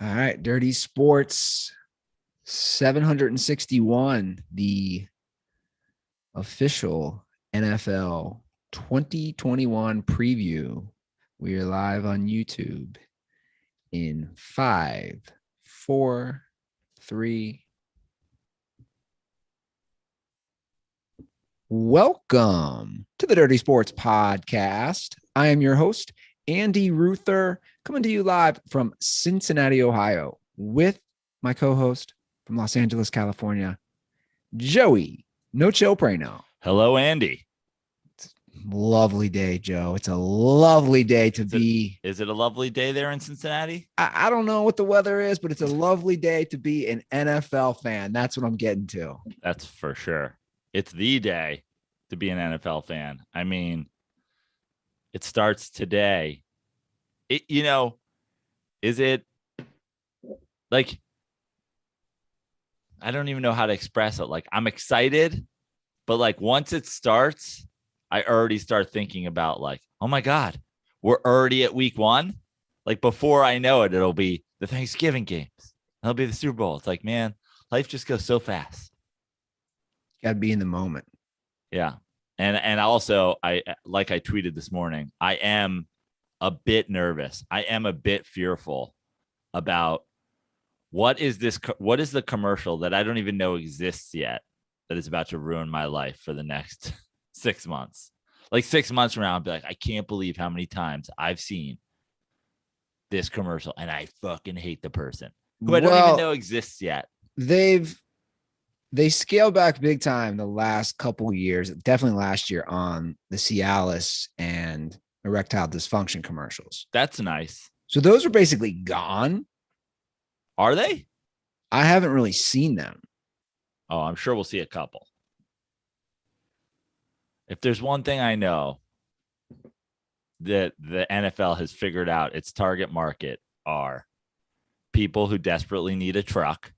All right, Dirty Sports 761, the official NFL 2021 preview. We are live on YouTube in 5, 4, 3. Welcome to the Dirty Sports Podcast. I am your host, Andy Ruther, coming to you live from Cincinnati, Ohio, with my co-host from Los Angeles, California, Joey No Chill Prano. Hello, Andy. Lovely day, Joe. It's a lovely day to be. Is it a lovely day there in Cincinnati? I don't know what the weather is, but it's a lovely day to be an NFL fan. That's what I'm getting to. That's for sure. It's the day to be an NFL fan. I mean, it starts today. Is it like, I don't even know how to express it. Like, I'm excited, but like once it starts, I already start thinking about like, oh my God, we're already at week 1. Like before I know it, it'll be the Thanksgiving games. It'll be the Super Bowl. It's like, man, life just goes so fast. Got to be in the moment. Yeah. And also, I tweeted this morning, I am a bit nervous. I am a bit fearful about what is the commercial that I don't even know exists yet that is about to ruin my life for the next 6 months. Like 6 months from now, I'll be like, I can't believe how many times I've seen this commercial and I fucking hate the person who I don't even know exists yet. They scaled back big time the last couple of years, definitely last year, on the Cialis and erectile dysfunction commercials. That's nice. So those are basically gone. Are they? I haven't really seen them. Oh, I'm sure we'll see a couple. If there's one thing I know that the NFL has figured out, its target market are people who desperately need a truck,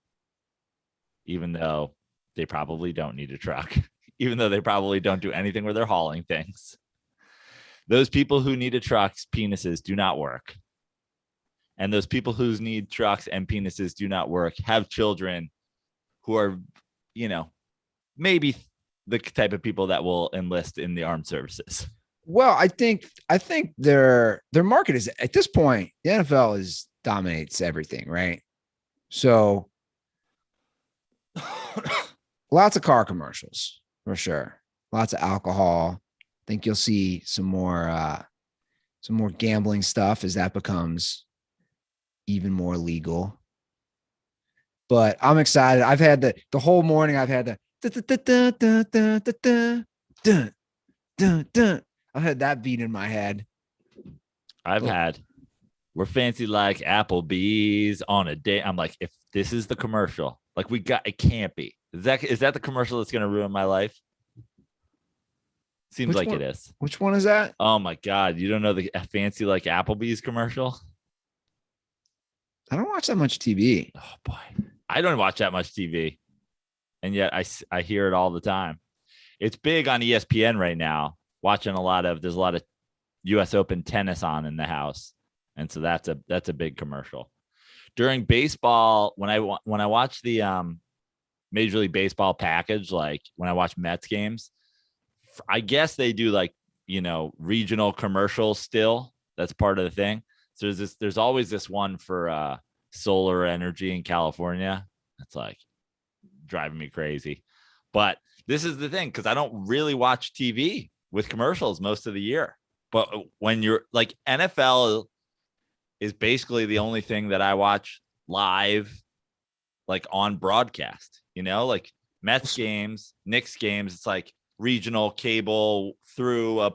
even though they probably don't need a truck, even though they probably don't do anything where they're hauling things. Those people who need a truck's penises do not work. And those people who need trucks and penises do not work have children who are, maybe the type of people that will enlist in the armed services. Well, I think their market is, at this point, the NFL dominates everything, right? So lots of car commercials for sure. Lots of alcohol. I think you'll see some more gambling stuff as that becomes even more legal. But I'm excited. I've had the whole morning. I've had I've had that beat in my head. We're fancy like Applebee's on a day. I'm like, if this is the commercial, like it can't be. Is that the commercial that's going to ruin my life? Seems like it is. Which one is that? Oh my God. You don't know the fancy like Applebee's commercial? I don't watch that much TV. Oh boy. I don't watch that much TV. And yet I hear it all the time. It's big on ESPN right now. Watching there's a lot of US Open tennis on in the house. And so that's a big commercial. During baseball, when I watch the Major League Baseball package, like when I watch Mets games, I guess they do like, regional commercials still. That's part of the thing. So there's always this one for solar energy in California. It's like driving me crazy. But this is the thing, because I don't really watch TV with commercials most of the year. But when you're like, NFL is basically the only thing that I watch live, like on broadcast, like Mets games, Knicks games. It's like regional cable through a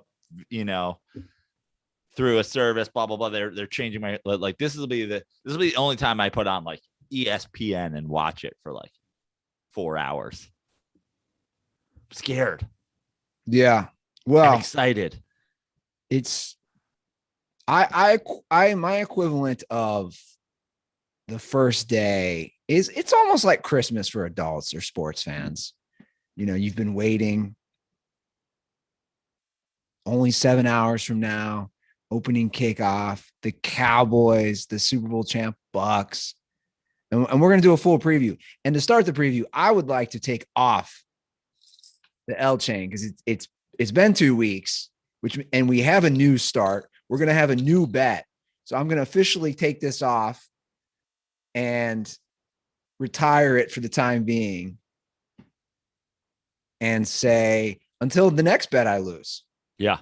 service, blah, blah, blah. They're changing my, like, this will be the only time I put on like ESPN and watch it for like 4 hours. I'm scared. Yeah. Well, I'm excited. It's my equivalent of the first day is, it's almost like Christmas for adults or sports fans. You've been waiting only 7 hours from now. opening kickoff, the Cowboys, the Super Bowl champ Bucks. And we're going to do a full preview. And to start the preview, I would like to take off the L chain because it's been 2 weeks, and we have a new start. We're going to have a new bet. So I'm going to officially take this off and retire it for the time being and say until the next bet I lose. Yeah.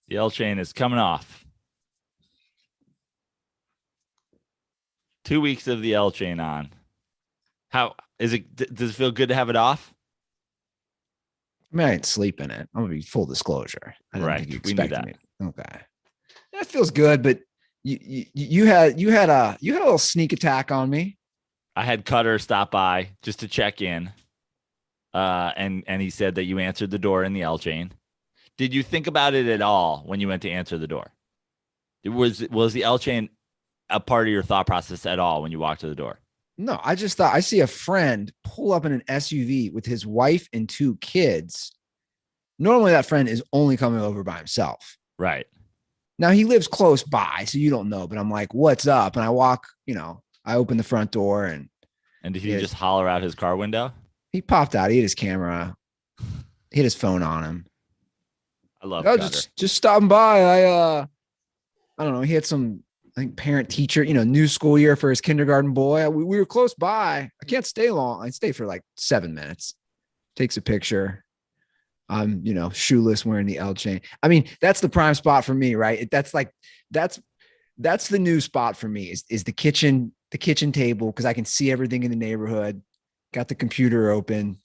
The L chain is coming off. 2 weeks of the L chain on. How is it? Does it feel good to have it off? I mean, I didn't sleep in it. I'm gonna be full disclosure. I didn't think you expected me. Okay, that feels good. But you had a little sneak attack on me. I had Cutter stop by just to check in, and he said that you answered the door in the L chain. Did you think about it at all when you went to answer the door? Was the L chain a part of your thought process at all when you walked to the door? No, I just thought I see a friend pull up in an SUV with his wife and 2 kids. Normally that friend is only coming over by himself. Right. Now he lives close by, so you don't know, but I'm like, what's up? And I walk, I open the front door and did he just holler out his car window? He popped out. He had his camera, he had his phone on him. I love just stopping by. I don't know. He had some, I think, parent teacher, new school year for his kindergarten boy. We were close by. I can't stay long. I stay for like 7 minutes. Takes a picture. I'm, shoeless, wearing the L chain. I mean, that's the prime spot for me, right? That's the new spot for me is the kitchen table, because I can see everything in the neighborhood. Got the computer open.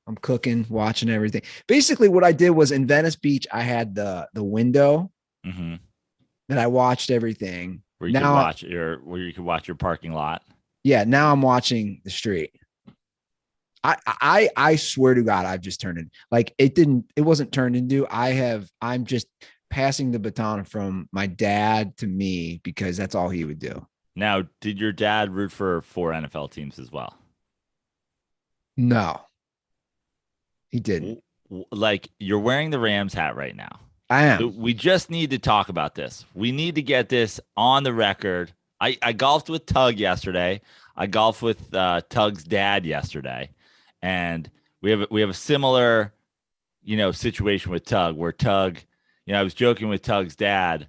I'm cooking, watching everything. Basically, what I did was in Venice Beach, I had the window. Mm-hmm. That I watched everything. Where you could watch your parking lot. Yeah, now I'm watching the street. I swear to God, I've just turned it. Like it wasn't turned into. I'm just passing the baton from my dad to me because that's all he would do. Now, did your dad root for 4 NFL teams as well? No, he didn't. Like, you're wearing the Rams hat right now. I am. We just need to talk about this. We need to get this on the record. I golfed with Tug yesterday. I golfed with Tug's dad yesterday, and we have a similar, situation with Tug where Tug, I was joking with Tug's dad.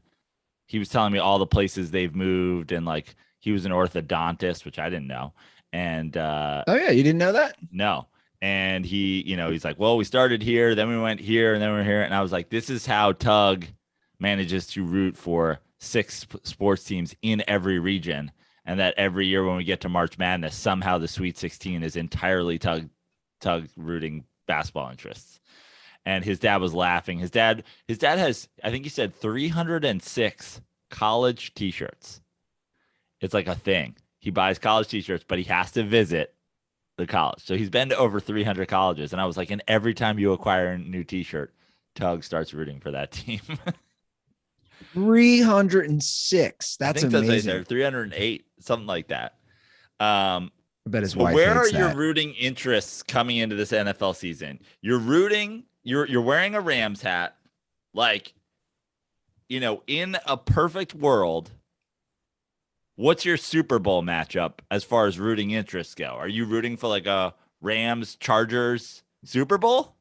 He was telling me all the places they've moved, and like he was an orthodontist, which I didn't know. And oh yeah, you didn't know that? No. And he, he's like, well, we started here, then we went here, and then we're here. And I was like, this is how Tug manages to root for 6 sports teams in every region. And that every year when we get to March Madness, somehow the Sweet 16 is entirely Tug rooting basketball interests. And his dad was laughing. His dad has, I think he said 306 college t-shirts. It's like a thing. He buys college t-shirts, but he has to visit the college. So he's been to over 300 colleges. And I was like, and every time you acquire a new t-shirt, Tug starts rooting for that team. 306. That's amazing. They're 308, something like that. I bet his wife. Where are your rooting interests coming into this NFL season? You're rooting, you're wearing a Rams hat. Like, in a perfect world, what's your Super Bowl matchup as far as rooting interests go? Are you rooting for like a Rams Chargers Super Bowl?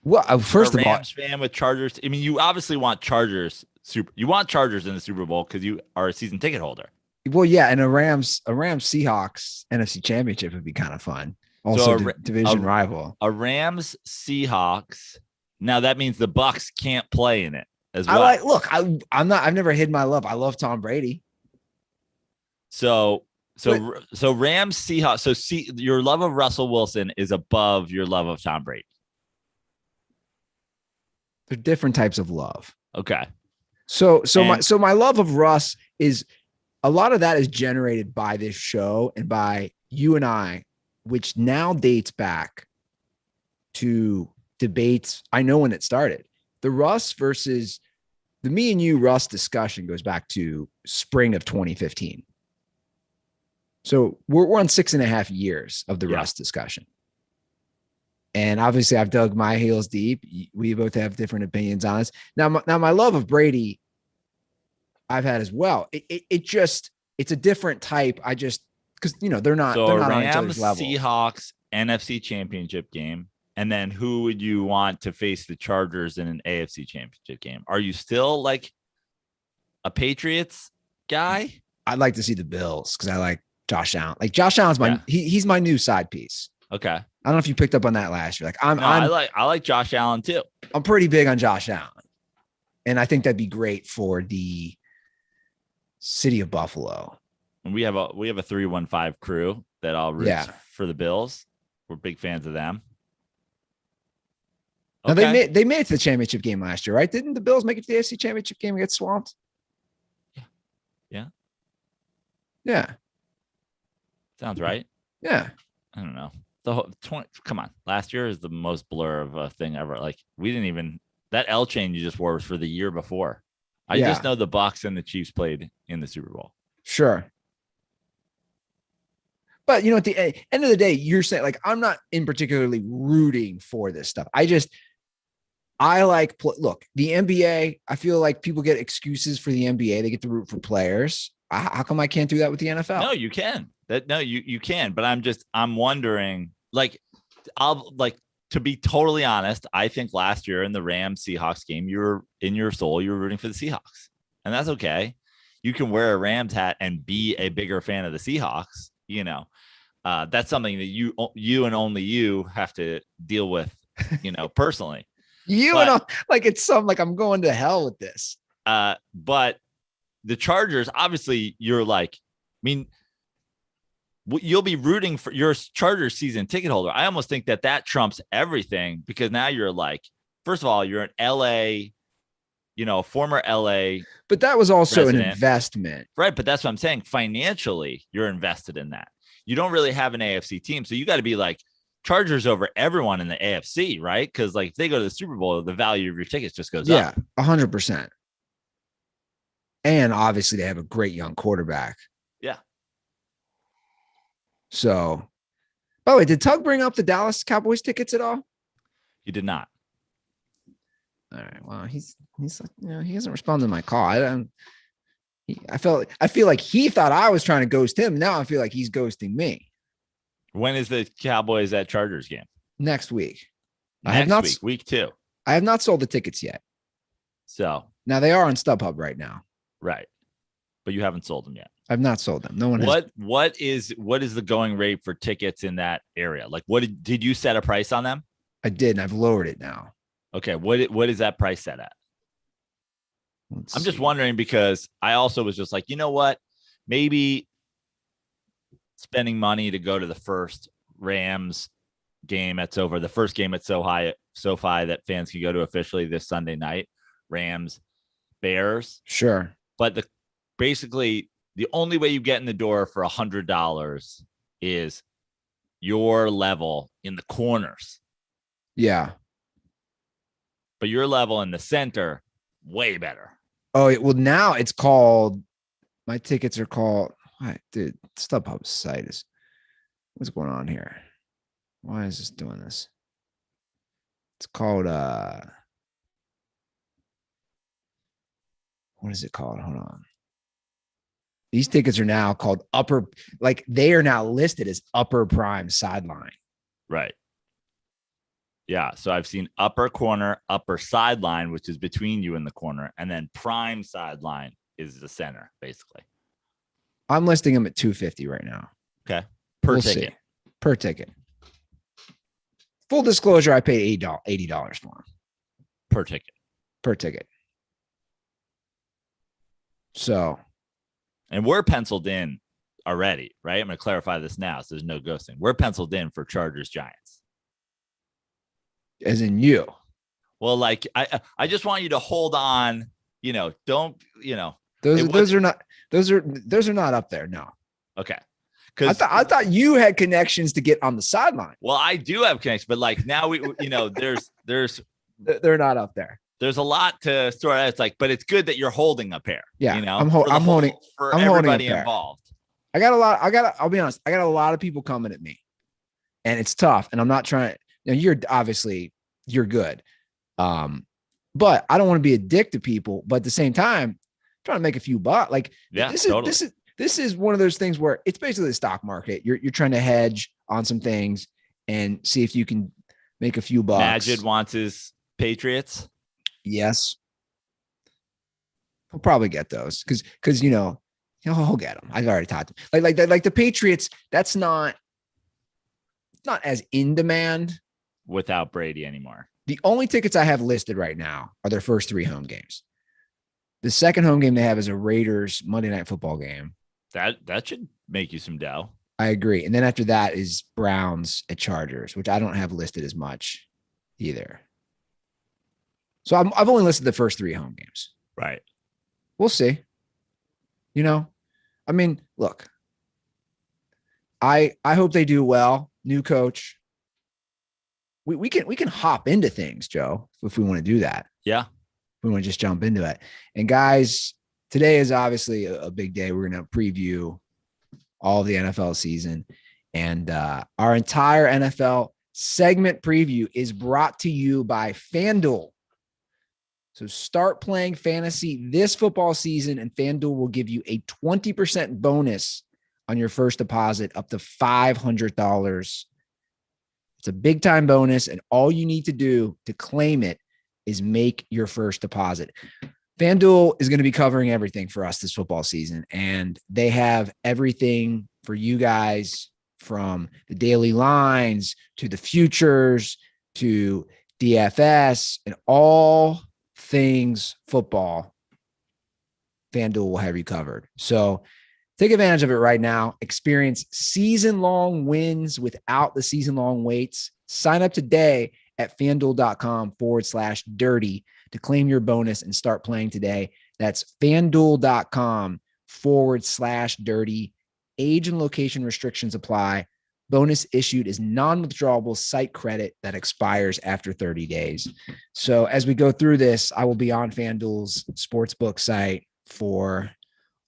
Well, first of all, Rams fan with Chargers. I mean, you obviously want Chargers You want Chargers in the Super Bowl because you are a season ticket holder. Well, yeah, and a Rams Seahawks NFC Championship would be kind of fun. Also, division rival. A Rams Seahawks. Now that means the Bucks can't play in it as well. I've never hid my love. I love Tom Brady. So Rams Seahawks. So your love of Russell Wilson is above your love of Tom Brady. They're different types of love. Okay. So my love of Russ is a lot of that is generated by this show and by you and I, which now dates back to debates. I know when it started. The Russ versus the me and you Russ discussion goes back to spring of 2015. So we're on 6.5 years of the Russ discussion. And obviously, I've dug my heels deep. We both have different opinions on this. Now, my love of Brady, I've had as well. It's a different type. Because they're not So on each Rams, other's level. Seahawks, NFC Championship game, and then who would you want to face the Chargers in an AFC Championship game? Are you still like a Patriots guy? I'd like to see the Bills because I like Josh Allen. Like Josh Allen's he's my new side piece. Okay. I don't know if you picked up on that last year. Like I like Josh Allen too. I'm pretty big on Josh Allen. And I think that'd be great for the city of Buffalo. And we have a 315 crew that all roots for the Bills. We're big fans of them. Okay. Now they made it to the championship game last year, right? Didn't the Bills make it to the AFC championship game and get swamped? Yeah. Sounds right. Yeah. I don't know. The whole 20. Come on. Last year is the most blur of a thing ever. Like we didn't even that L chain you just wore was for the year before. I just know the Bucs and the Chiefs played in the Super Bowl. Sure. But at the end of the day, you're saying like I'm not in particularly rooting for this stuff. I like look, the NBA. I feel like people get excuses for the NBA. They get to root for players. How come I can't do that with the NFL? No, you can. You can. But I'm wondering, like, to be totally honest, I think last year in the Rams Seahawks game, you're in your soul, you were rooting for the Seahawks, and that's okay. You can wear a Rams hat and be a bigger fan of the Seahawks. That's something that you and only you have to deal with, personally. It's like I'm going to hell with this. But the Chargers, obviously, you're like, you'll be rooting for your Chargers season ticket holder. I almost think that trumps everything because now you're like, first of all, you're an LA, former LA. But that was also resident. An investment. Right. But that's what I'm saying. Financially, you're invested in that. You don't really have an AFC team. So you got to be like Chargers over everyone in the AFC, right? Because like if they go to the Super Bowl, the value of your tickets just goes up. Yeah, 100%. And obviously they have a great young quarterback. Yeah. So, by the way, did Tug bring up the Dallas Cowboys tickets at all? He did not. All right. Well, he's he hasn't responded to my call. I feel like he thought I was trying to ghost him. Now I feel like he's ghosting me. When is the Cowboys at Chargers game? Next week. Week 2. I have not sold the tickets yet. So now they are on StubHub right now. Right. But you haven't sold them yet. I've not sold them. No one has. What is the going rate for tickets in that area? Like did you set a price on them? I did, and I've lowered it now. Okay. What is that price set at? I'm just wondering because I also was just like, you know what? Maybe spending money to go to the first Rams game that's over, the first game at SoFi that fans can go to officially this Sunday night, Rams, Bears. Sure. But basically the only way you get in the door for $100 is your level in the corners. Yeah. But your level in the center, way better. Oh, well, now it's called, my tickets are called, dude, StubHub's site is, what's going on here? Why is this doing this? It's called, what is it called? Hold on. These tickets are now called they are now listed as upper prime sideline. Right. Yeah. So I've seen upper corner, upper sideline, which is between you and the corner. And then prime sideline is the center, basically. I'm listing them at $250 right now. Okay. Per ticket. Per ticket. Full disclosure, I paid $80 for them. Per ticket. Per ticket. So. And we're penciled in already, right? I'm going to clarify this now so there's no ghosting. We're penciled in for Chargers Giants. As in you. Well, like I just want you to hold on, don't, those are not up there. No. Okay. I thought you had connections to get on the sideline. Well, I do have connections, but like now there's they're not up there. There's a lot to sort out. It's like, but it's good that you're holding a pair. Yeah, I'm holding everybody involved. I'll be honest. I got a lot of people coming at me, and it's tough. And I'm not trying. Now you're good. But I don't want to be a dick to people, but at the same time, I'm trying to make a few bucks. Like this is one of those things where it's basically the stock market. You're trying to hedge on some things and see if you can make a few bucks. Majid wants his Patriots. Yes. He'll probably get those because he'll get them. I've already talked to him. Like the Patriots, that's not as in demand without Brady anymore. The only tickets I have listed right now are their first 3 home games. The second home game they have is a Raiders Monday Night Football game. That should make you some dough. I agree. And then after that is Browns at Chargers, which I don't have listed as much either. So I've only listed the first 3 home games. Right. We'll see. I mean, look, I hope they do well. New coach. We can hop into things, Joe, if we want to do that. Yeah. We want to just jump into it. And guys, today is obviously a big day. We're going to preview all of the NFL season. And our entire NFL segment preview is brought to you by FanDuel. So start playing fantasy this football season, and FanDuel will give you a 20% bonus on your first deposit up to $500. It's a big time bonus, and all you need to do to claim it is make your first deposit. FanDuel is going to be covering everything for us this football season, and they have everything for you guys from the daily lines to the futures to DFS and all things football. FanDuel will have you covered. So take advantage of it right now. Experience season-long wins without the season-long waits. Sign up today at FanDuel.com/dirty to claim your bonus and start playing today. That's FanDuel.com/dirty. Age and location restrictions apply. Bonus issued is non-withdrawable site credit that expires after 30 days. So as we go through this, I will be on FanDuel's sportsbook site for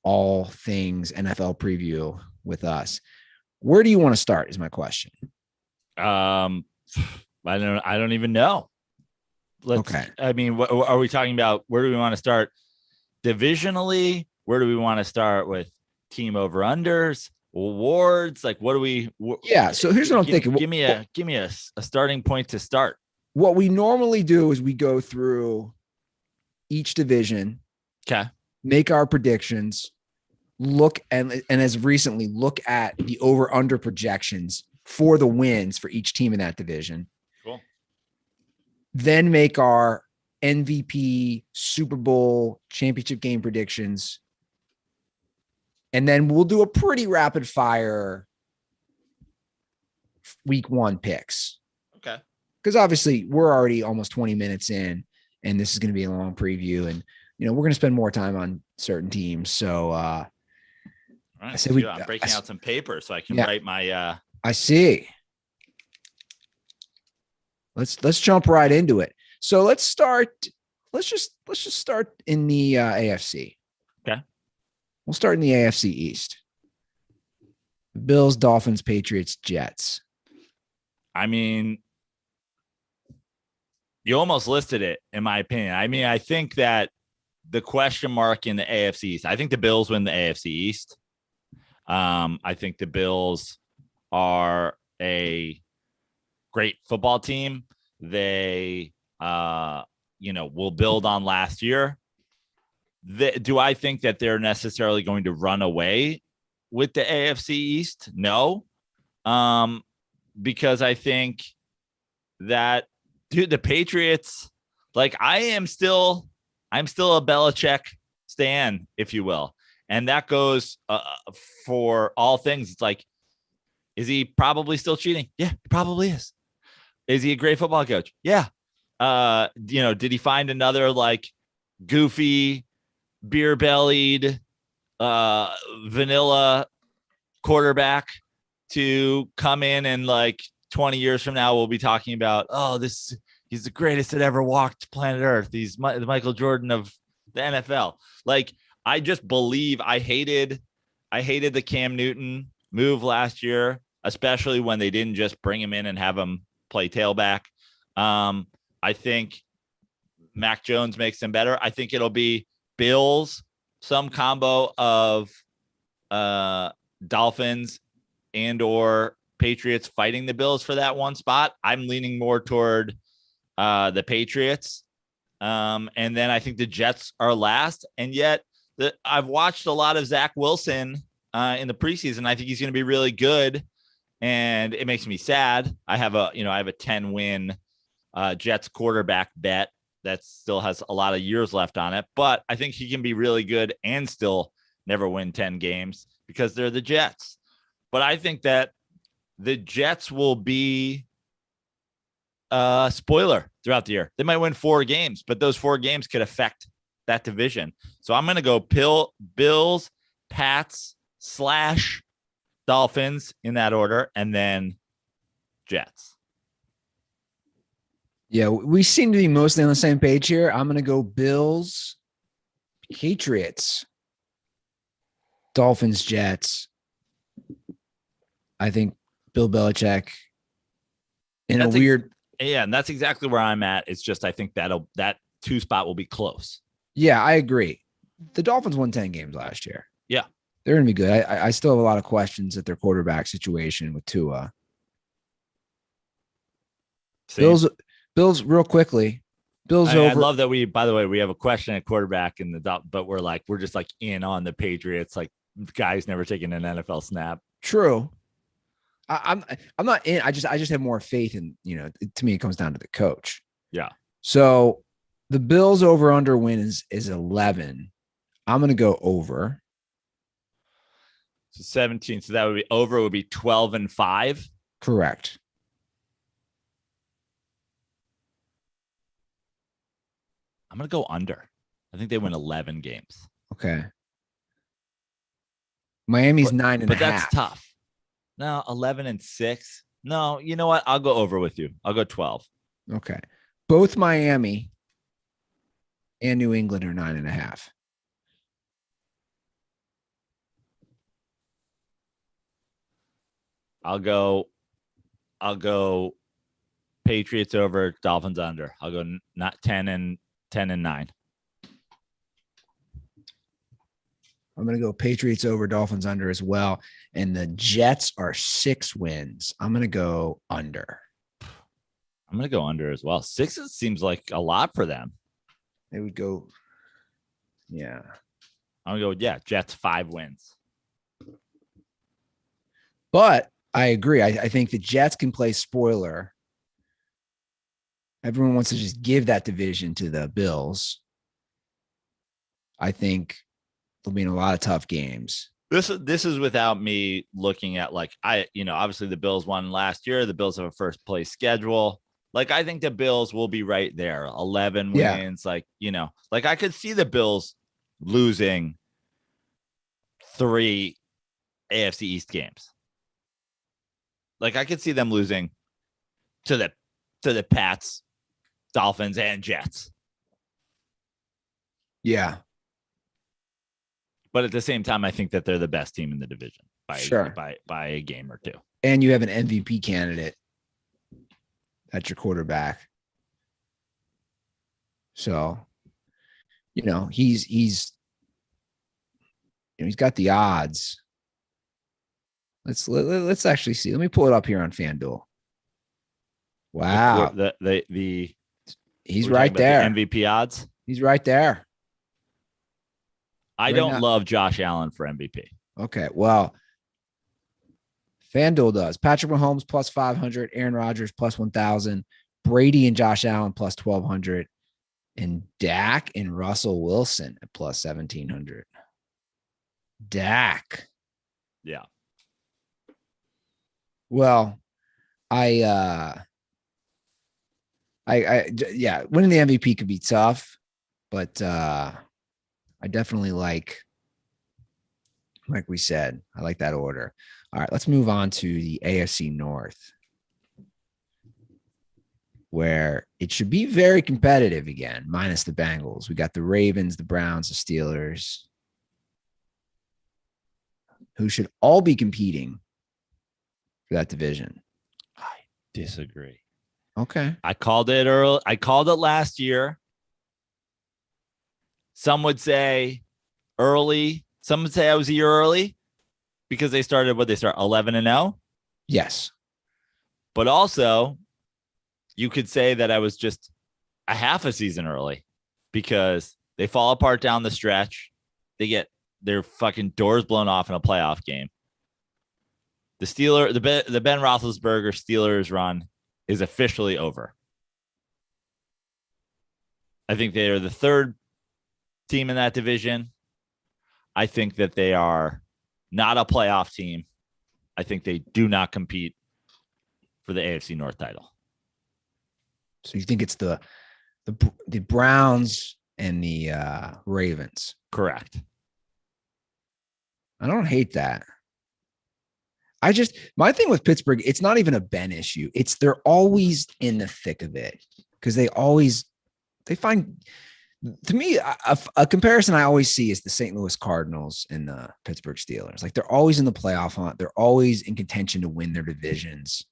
all things NFL preview with us. Where do you want to start is my question. I don't even know. Okay. I mean, what are we talking about? Where do we want to start divisionally? Where do we want to start with team over unders, awards? Like, what do we? Yeah. So here's what I'm thinking. Give me a starting point to start. What we normally do is we go through each division. Okay. Make our predictions, look and as recently look at the over under projections for the wins for each team in that division. Cool. Then make our MVP, Super Bowl, championship game predictions. And then we'll do a pretty rapid fire week 1 picks. Okay. Because obviously we're already almost 20 minutes in, and this is going to be a long preview, and we're going to spend more time on certain teams. So right, I said I'm breaking out some paper so I can write my I see. Let's jump right into it. So let's just start in the AFC. Okay. We'll start in the AFC East. Bills, Dolphins, Patriots, Jets. I mean, you almost listed it, in my opinion. I mean, I think that the question mark in the AFC East, I think the Bills win the AFC East. I think the Bills are a great football team. They, will build on last year. Do I think that they're necessarily going to run away with the AFC East? No. Because I think that, dude, the Patriots, like I'm still a Belichick stan, if you will. And that goes for all things. It's like, is he probably still cheating? Yeah, he probably is. Is he a great football coach? Yeah. Did he find another like goofy, beer-bellied, vanilla quarterback to come in and like 20 years from now, we'll be talking about, he's the greatest that ever walked planet Earth. He's the Michael Jordan of the NFL. Like, I just believe I hated the Cam Newton move last year, especially when they didn't just bring him in and have him play tailback. I think Mac Jones makes them better. I think it'll be Bills, some combo of Dolphins and or Patriots fighting the Bills for that one spot. I'm leaning more toward the Patriots. And then I think the Jets are last. And yet I've watched a lot of Zach Wilson in the preseason. I think he's going to be really good. And it makes me sad. I have a 10-win Jets quarterback bet that still has a lot of years left on it. But I think he can be really good and still never win 10 games because they're the Jets. But I think that the Jets will be a spoiler throughout the year. They might win 4 games, but those 4 games could affect that division. So I'm going to go Bills, Pats / Dolphins in that order, and then Jets. Yeah, we seem to be mostly on the same page here. I'm going to go Bills, Patriots, Dolphins, Jets. I think Bill Belichick in a weird. Yeah, and that's exactly where I'm at. It's just I think that 2 spot will be close. Yeah, I agree. The Dolphins won 10 games last year. Yeah. They're going to be good. I still have a lot of questions at their quarterback situation with Tua. Same. Bills real quickly. Bills over. I love that by the way, we have a question at quarterback in the but we're just like in on the Patriots, like guys never taking an NFL snap. True. I'm not in. I just have more faith in, to me, it comes down to the coach. Yeah. So the Bills over under win is 11. I'm going to go over. So 17. So that would be over. It would be 12-5. Correct. I'm going to go under. I think they win 11 games. Okay. Miami's 9.5. But that's tough. No, 11-6. No, you know what? I'll go over with you. I'll go 12. Okay. Both Miami and New England are 9.5. I'll go Patriots over, Dolphins under. I'll go not 10 and 9. I'm going to go Patriots over, Dolphins under as well. And the Jets are 6 wins. I'm going to go under. I'm going to go under as well. 6 seems like a lot for them. They would go. Yeah. I'm going to go, Jets 5 wins. But I agree. I think the Jets can play spoiler. Everyone wants to just give that division to the Bills. I think there'll be in a lot of tough games. This is without me looking at obviously the Bills won last year. The Bills have a first place schedule. Like, I think the Bills will be right there. 11 wins. I could see the Bills losing 3 AFC East games. Like, I could see them losing to the Pats, Dolphins, and Jets. Yeah. But at the same time, I think that they're the best team in the division by a game or 2. And you have an MVP candidate at your quarterback. So, he's got the odds. Let's actually see. Let me pull it up here on FanDuel. Wow. He's right there. The MVP odds. He's right there. I don't love Josh Allen for MVP. Okay. Well, FanDuel does. Patrick Mahomes plus 500, Aaron Rodgers plus 1,000, Brady and Josh Allen plus 1,200, and Dak and Russell Wilson at plus 1,700. Dak. Yeah. Well, winning the MVP could be tough, but I definitely like we said, I like that order. All right, let's move on to the AFC North, where it should be very competitive again, minus the Bengals. We got the Ravens, the Browns, the Steelers, who should all be competing for that division. I disagree. Okay. I called it early. I called it last year. Some would say early. Some would say I was a year early because they started 11-0. Yes. But also, you could say that I was just a half a season early because they fall apart down the stretch. They get their fucking doors blown off in a playoff game. The Ben Roethlisberger Steelers run is officially over. I think they are the third team in that division. I think that they are not a playoff team. I think they do not compete for the AFC North title. So you think it's the Browns and the Ravens? Correct. I don't hate that. My thing with Pittsburgh, it's not even a Ben issue. It's they're always in the thick of it because they find, to me, a comparison I always see is the St. Louis Cardinals and the Pittsburgh Steelers. Like they're always in the playoff hunt. They're always in contention to win their divisions.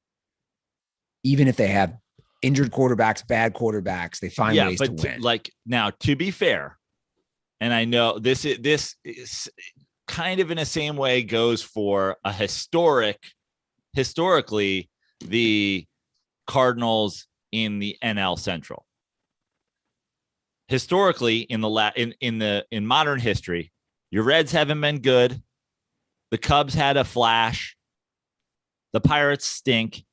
Even if they have injured quarterbacks, bad quarterbacks, they find ways to win. Now, to be fair, and I know this is kind of in the same way goes for a historically the Cardinals in the NL Central. Historically, in modern history, your Reds haven't been good. The Cubs had a flash. The Pirates stink.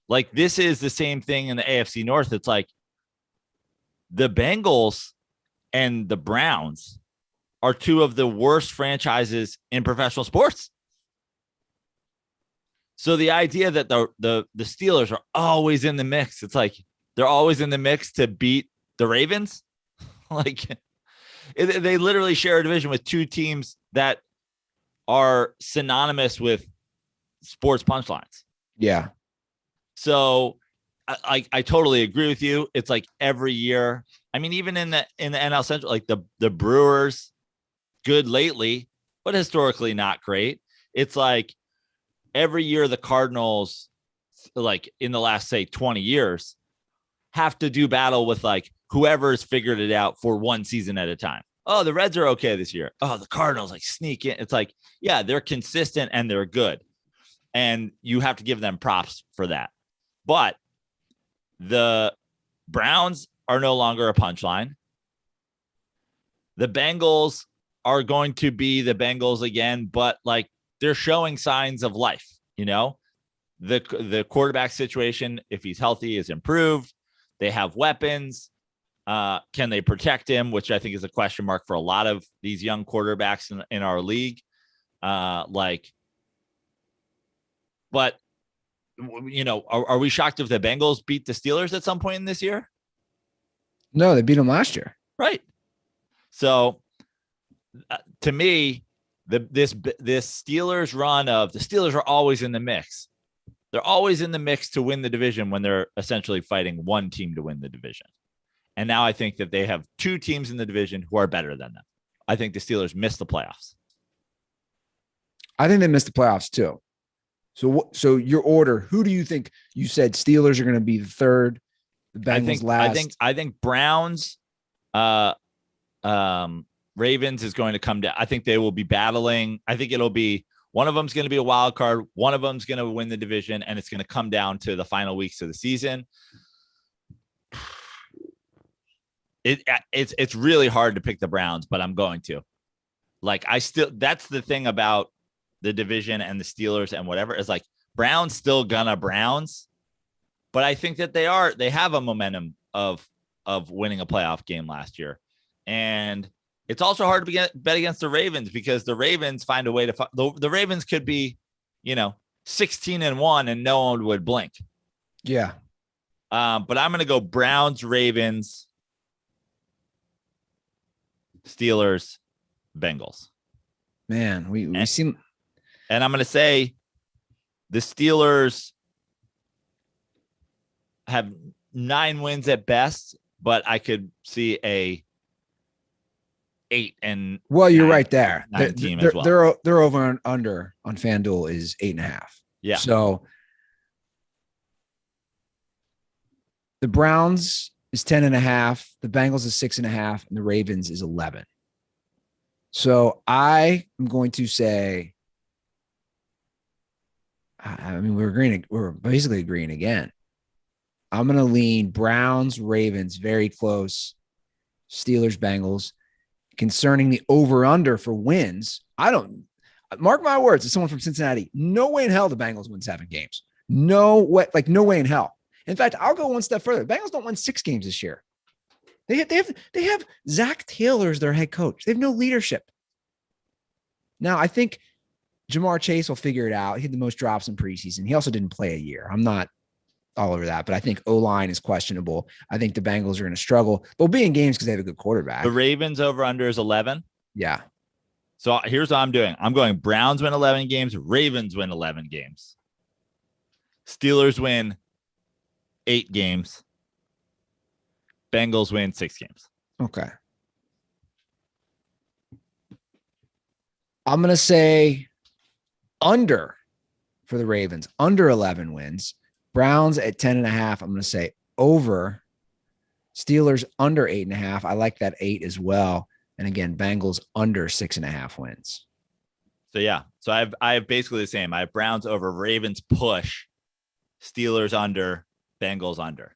Like this is the same thing in the AFC North. It's like the Bengals and the Browns are two of the worst franchises in professional sports. So the idea that the Steelers are always in the mix, it's like they're always in the mix to beat the Ravens. They literally share a division with two teams that are synonymous with sports punchlines. Yeah. So I totally agree with you. It's like every year. I mean, even in the NL Central, like the Brewers, good lately, but historically not great. It's like every year the Cardinals, like in the last, say, 20 years, have to do battle with like whoever's figured it out for one season at a time. Oh, the Reds are okay this year. Oh, the Cardinals like sneak in. It's like, yeah, they're consistent and they're good. And you have to give them props for that. But the Browns are no longer a punchline. The Bengals are going to be the Bengals again, but like they're showing signs of life. You know, the quarterback situation, if he's healthy, is improved. They have weapons. Can they protect him? Which I think is a question mark for a lot of these young quarterbacks in our league. But you know, are we shocked if the Bengals beat the Steelers at some point in this year? No, they beat them last year. Right. So to me, this Steelers run of the Steelers are always in the mix. They're always in the mix to win the division when they're essentially fighting one team to win the division. And now I think that they have two teams in the division who are better than them. I think the Steelers missed the playoffs. I think they missed the playoffs too. So your order, who do you think? You said Steelers are going to be the third, the Bengals last. I think Browns, Ravens is going to come down. I think they will be battling. I think it'll be one of them's going to be a wild card. One of them's going to win the division, and it's going to come down to the final weeks of the season. It's really hard to pick the Browns, but I'm going to. That's the thing about the division and the Steelers and whatever is like Browns still gonna Browns, but I think that they have a momentum of winning a playoff game last year. And it's also hard to bet against the Ravens because the Ravens find a way to the Ravens could be, 16-1 and no one would blink. Yeah. But I'm going to go Browns, Ravens, Steelers, Bengals. Man, we seem. And I'm going to say the Steelers have 9 wins at best, but I could see a 8 and. Well, you're right there. Team as well. They're over and under on FanDuel is 8.5. Yeah. So The Browns is 10.5. The Bengals is 6.5, and the Ravens is 11. So I am going to say, I mean, we're basically agreeing again. I'm going to lean Browns, Ravens, very close. Steelers, Bengals. Concerning the over-under for wins, mark my words, as someone from Cincinnati, no way in hell the Bengals win 7 games. No way, no way in hell. In fact, I'll go one step further. The Bengals don't win 6 games this year. They have Zach Taylor as their head coach. They have no leadership. Now, I think Jamar Chase will figure it out. He had the most drops in preseason. He also didn't play a year. I'm not all over that, but I think O-line is questionable. I think the Bengals are going to struggle. They'll be in games because they have a good quarterback. The Ravens over-under is 11. Yeah. So here's what I'm doing. I'm going Browns win 11 games. Ravens win 11 games. Steelers win 8 games. Bengals win 6 games. Okay. I'm going to say under for the Ravens, under 11 wins. Browns at 10.5. I'm going to say over. Steelers under 8.5. I like that 8 as well. And again, Bengals under 6.5 wins. So yeah. So I have basically the same. I have Browns over, Ravens push, Steelers under, Bengals under.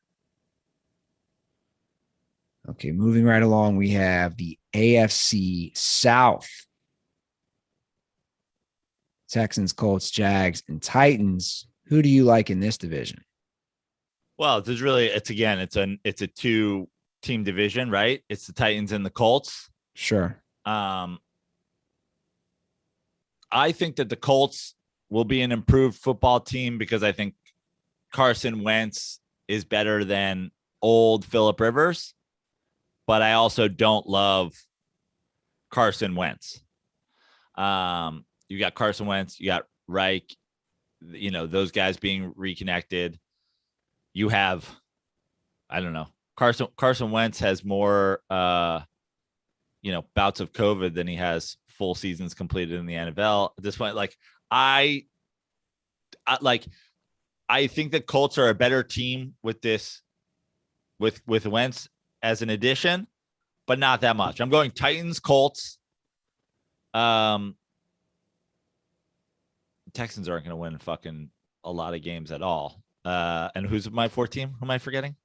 Okay, moving right along, we have the AFC South. Texans, Colts, Jags, and Titans. Who do you like in this division? Well, it's a 2-team division, right? It's the Titans and the Colts. Sure. I think that the Colts will be an improved football team because I think Carson Wentz is better than old Phillip Rivers, but I also don't love Carson Wentz. You got Carson Wentz, you got Reich, those guys being reconnected. You have, I don't know, Carson Wentz has more, bouts of COVID than he has full seasons completed in the NFL at this point. I think the Colts are a better team with this, with Wentz as an addition, but not that much. I'm going Titans, Colts. Texans aren't going to win fucking a lot of games at all. And who's my 4th team? Who am I forgetting?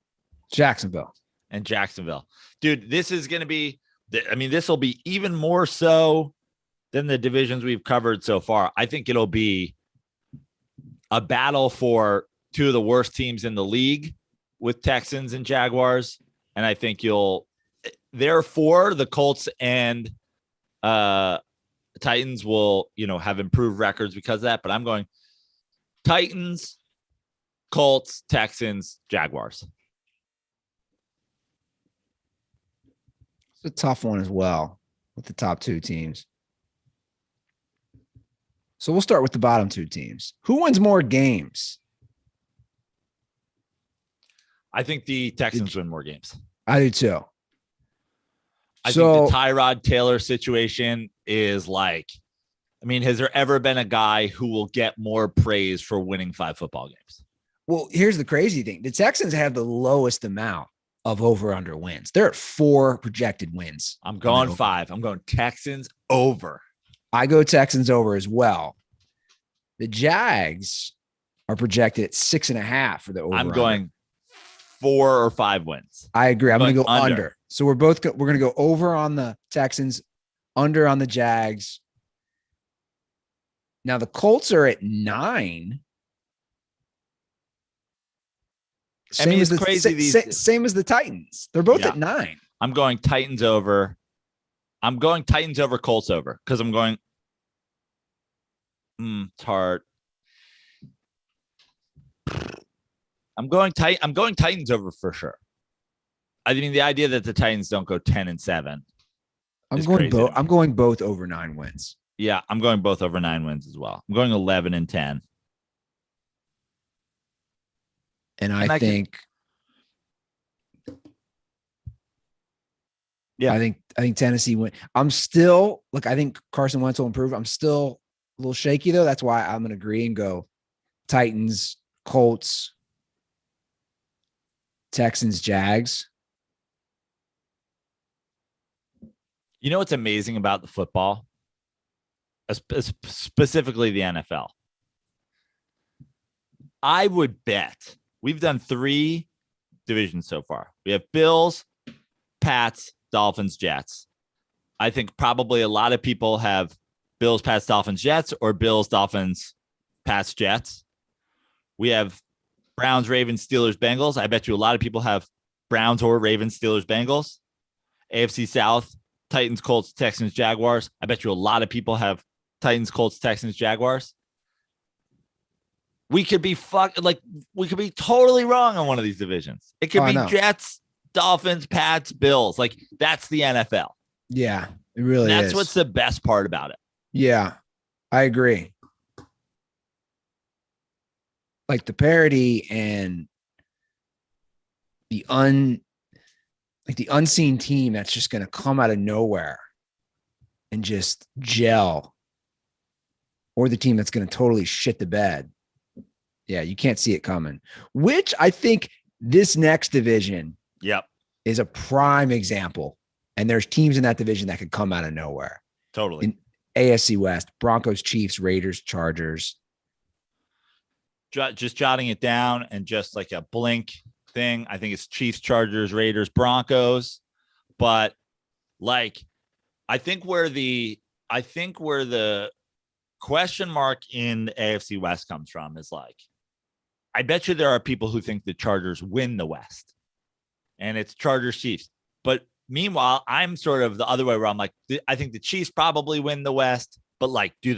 Jacksonville. And Jacksonville. Dude, this is going to be, this will be even more so than the divisions we've covered so far. I think it'll be a battle for 2 of the worst teams in the league with Texans and Jaguars. And I think therefore the Colts and Titans will, have improved records because of that. But I'm going Titans, Colts, Texans, Jaguars. It's a tough one as well with the top 2 teams. So we'll start with the bottom 2 teams. Who wins more games? I think the Texans win more games. I do too. I think the Tyrod Taylor situation is has there ever been a guy who will get more praise for winning 5 football games? Well, here's the crazy thing. The Texans have the lowest amount of over-under wins. They're at 4 projected wins. I'm going 5. I'm going Texans over. I go Texans over as well. The Jags are projected at 6.5 for the over. I'm going 4 or 5 wins. I agree. I'm going to go under. So we're going to go over on the Texans, under on the Jags. Now the Colts are at 9. Same as the Titans. They're both at 9. I'm going Titans over. I'm going Titans over, Colts over, because I'm going. It's hard. I'm going Titans over for sure. I mean, the idea that the Titans don't go 10-7. I'm going both over 9 wins. Yeah, I'm going both over 9 wins as well. I'm going 11-10. And I think I think Tennessee win. I'm still I think Carson Wentz will improve. I'm still a little shaky though. That's why I'm gonna agree and go Titans, Colts, Texans, Jags. You know what's amazing about the football, specifically the NFL? I would bet we've done 3 divisions so far. We have Bills, Pats, Dolphins, Jets. I think probably a lot of people have Bills, Pats, Dolphins, Jets, or Bills, Dolphins, Pats, Jets. We have Browns, Ravens, Steelers, Bengals. I bet you a lot of people have Browns or Ravens, Steelers, Bengals. AFC South, Titans, Colts, Texans, Jaguars. I bet you a lot of people have Titans, Colts, Texans, Jaguars. We could be we could be totally wrong on one of these divisions. It could be Jets, Dolphins, Pats, Bills. Like, that's the NFL. Yeah, it really is. That's what's the best part about it. Yeah, I agree. Like the parity and the unseen team that's just going to come out of nowhere and just gel, or the team that's going to totally shit the bed. Yeah, you can't see it coming, which I think this next division is a prime example. And there's teams in that division that could come out of nowhere. Totally. In AFC West, Broncos, Chiefs, Raiders, Chargers. Just jotting it down and just like a blink thing. I think it's Chiefs, Chargers, Raiders, Broncos. But like, I think where the question mark in the AFC West comes from is like, I bet you there are people who think the Chargers win the West, and it's Chargers, Chiefs. But meanwhile, I'm sort of the other way where I'm like, I think the Chiefs probably win the West, but like, are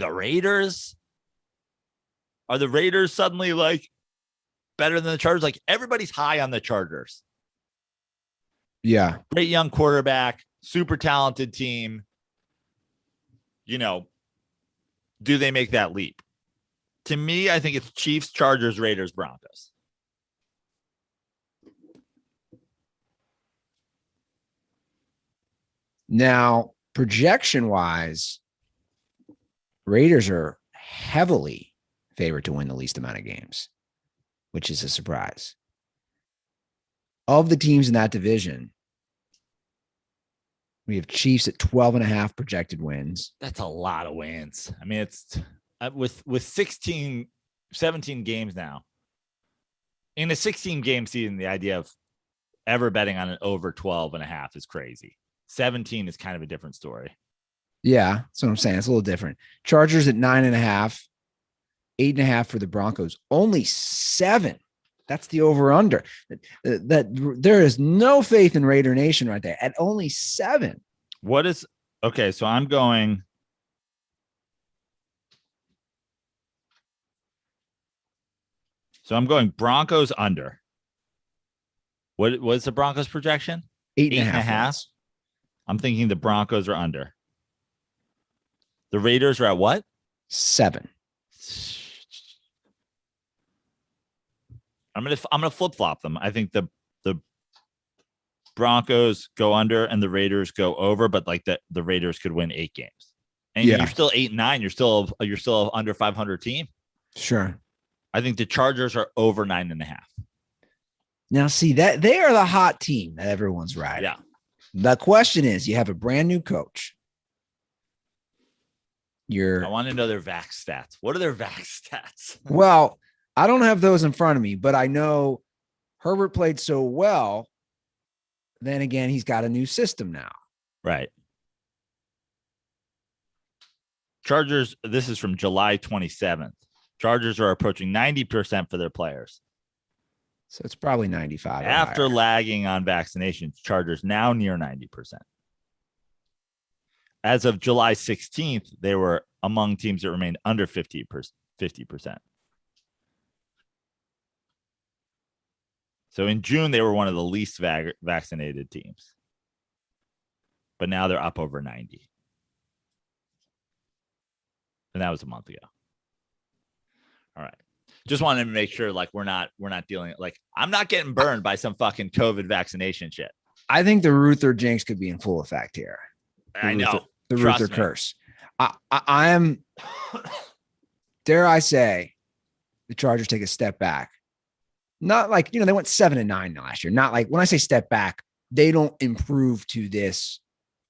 the Raiders suddenly like better than the Chargers? Like, everybody's high on the Chargers. Yeah. Great young quarterback, super talented team. You know, do they make that leap? To me, I think it's Chiefs, Chargers, Raiders, Broncos. Now, projection-wise, Raiders are heavily favored to win the least amount of games, which is a surprise. Of the teams in that division, we have Chiefs at 12.5 projected wins. That's a lot of wins. I mean, it's with 17 games now. In a 16-game season, the idea of ever betting on an over 12.5 is crazy. 17 is kind of a different story. Yeah, that's what I'm saying. It's a little different. Chargers at 9.5, 8.5 for the Broncos. Only 7. That's the over/under. That there is no faith in Raider Nation right there at only 7. Okay? So I'm going. Broncos under. What's the Broncos projection? 8.5. I'm thinking the Broncos are under. The Raiders are at what? 7. I'm gonna flip flop them. I think the Broncos go under and the Raiders go over, but like the Raiders could win 8 games. And you're still 8-9. You're still under 500 team. Sure. I think the Chargers are over 9.5. Now, see that they are the hot team that everyone's riding. Yeah. The question is, you have a brand new coach. I want to know their vax stats. What are their vax stats? Well, I don't have those in front of me, but I know Herbert played so well. Then again, he's got a new system now. Right. Chargers, this is from July 27th. Chargers are approaching 90% for their players. So it's probably 95. After lagging on vaccinations, Chargers now near 90%. As of July 16th, they were among teams that remained under 50%. So in June, they were one of the least vaccinated teams. But now they're up over 90. And that was a month ago. All right. Just wanted to make sure like we're not dealing like I'm not getting burned by some fucking COVID vaccination shit. I think the Ruther jinx could be in full effect here. I know. The Ruther curse. I am, dare I say, the Chargers take a step back. Not like, they went 7-9 last year. Not like when I say step back, they don't improve to this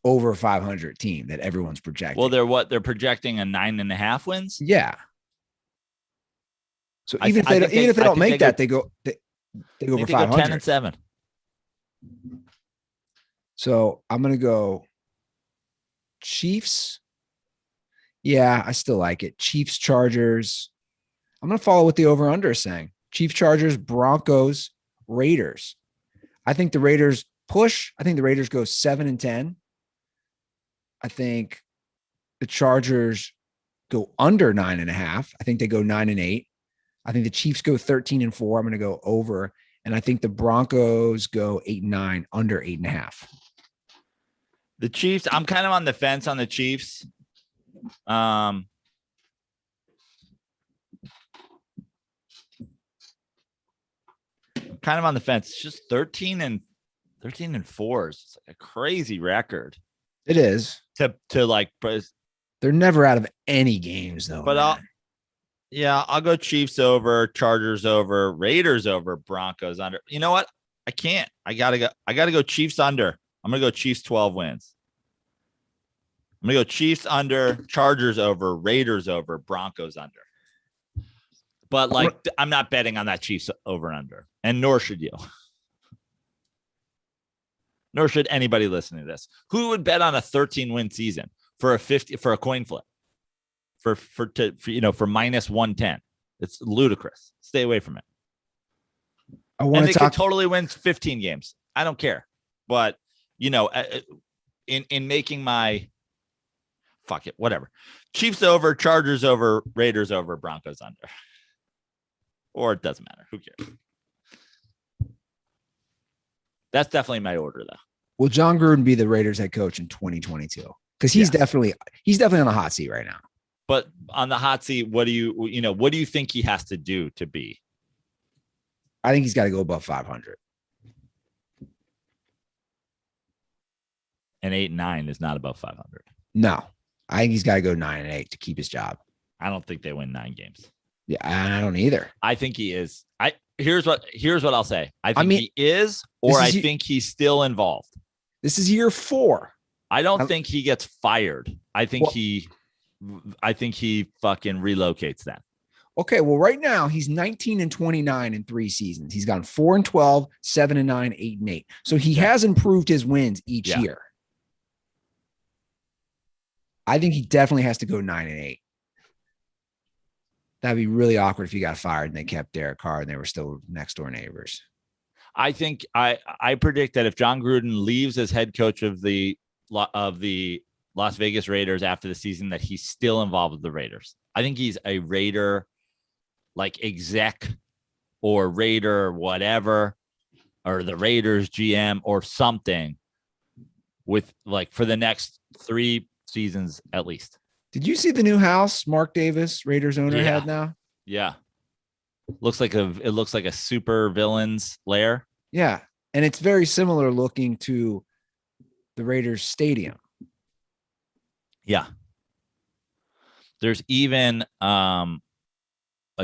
over 500 team that everyone's projecting. Well, they're projecting a 9.5 wins. Yeah. So even if they don't make that, they go over 500. 10-7. So I'm going to go Chiefs. Yeah, I still like it. Chiefs, Chargers. I'm going to follow what the over-under is saying. Chiefs, Chargers, Broncos, Raiders. I think the Raiders push. I think the Raiders go 7-10. I think the Chargers go under 9.5. I think they go 9-8. I think the Chiefs go 13-4. I'm going to go over. And I think the Broncos go 8-9, under 8.5. The Chiefs, I'm kind of on the fence on the Chiefs. Kind of on the fence. It's just 13-4 is like a crazy record. It is. To like, they're never out of any games though. But I'll go Chiefs over, Chargers over, Raiders over, Broncos under. You know what? I can't. I gotta go Chiefs under. I'm gonna go Chiefs 12 wins. I'm gonna go Chiefs under, Chargers over, Raiders over, Broncos under. But like, I'm not betting on that Chiefs over and under, and nor should you. Nor should anybody listening to this. Who would bet on a 13-win season for a coin flip? For minus 110. It's ludicrous. Stay away from it. And they could totally win 15 games. I don't care. But in making my fuck it, whatever. Chiefs over, Chargers over, Raiders over, Broncos under. Or it doesn't matter. Who cares? That's definitely my order, though. Will John Gruden be the Raiders head coach in 2022? Because he's definitely on the hot seat right now. But on the hot seat, what do you think he has to do to be? I think he's got to go above 500. And 8-9 is not above 500. No, I think he's got to go 9-8 to keep his job. I don't think they win 9 games. Yeah, I don't either. I think he is. Here's what I'll say. I think he is, or I think he's still involved. This is year 4. I don't think he gets fired. I think he fucking relocates that. Okay, well, right now he's 19-29 in 3 seasons. He's gone 4-12, 7-9, 8-8. So he has improved his wins each year. I think he definitely has to go 9-8. That'd be really awkward if he got fired and they kept Derek Carr and they were still next door neighbors. I think I predict that if John Gruden leaves as head coach of the Las Vegas Raiders after the season, that he's still involved with the Raiders. I think he's a Raider like exec or Raider whatever, or the Raiders GM or something with like for the next 3 seasons at least. Did you see the new house Mark Davis, Raiders owner, had now? Yeah. It looks like a super villain's lair. Yeah. And it's very similar looking to the Raiders stadium. Yeah. There's even a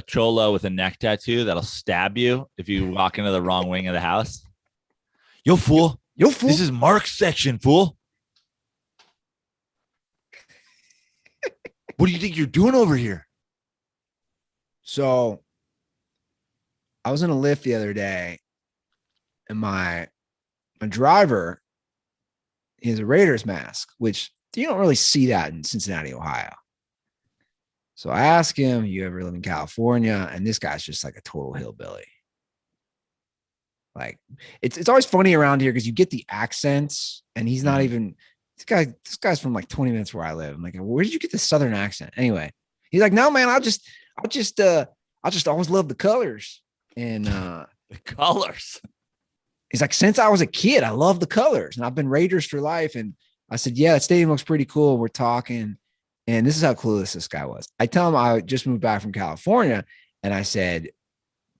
cholo with a neck tattoo that'll stab you if you walk into the wrong wing of the house. Yo, fool. This is Mark's section, fool. What do you think you're doing over here? So I was in a Lyft the other day and my driver, he has a Raiders mask, which you don't really see that in Cincinnati, Ohio. So I asked him, you ever live in California? And this guy's just like a total hillbilly. Like it's always funny around here because you get the accents and he's not even this guy's from like 20 minutes where I live. I'm like, where did you get the Southern accent? Anyway, he's like, no, man, I just always love the colors. And the colors. He's like, since I was a kid, I love the colors. And I've been Raiders for life. And I said, yeah, that stadium looks pretty cool. We're talking. And this is how clueless this guy was. I tell him I just moved back from California. And I said,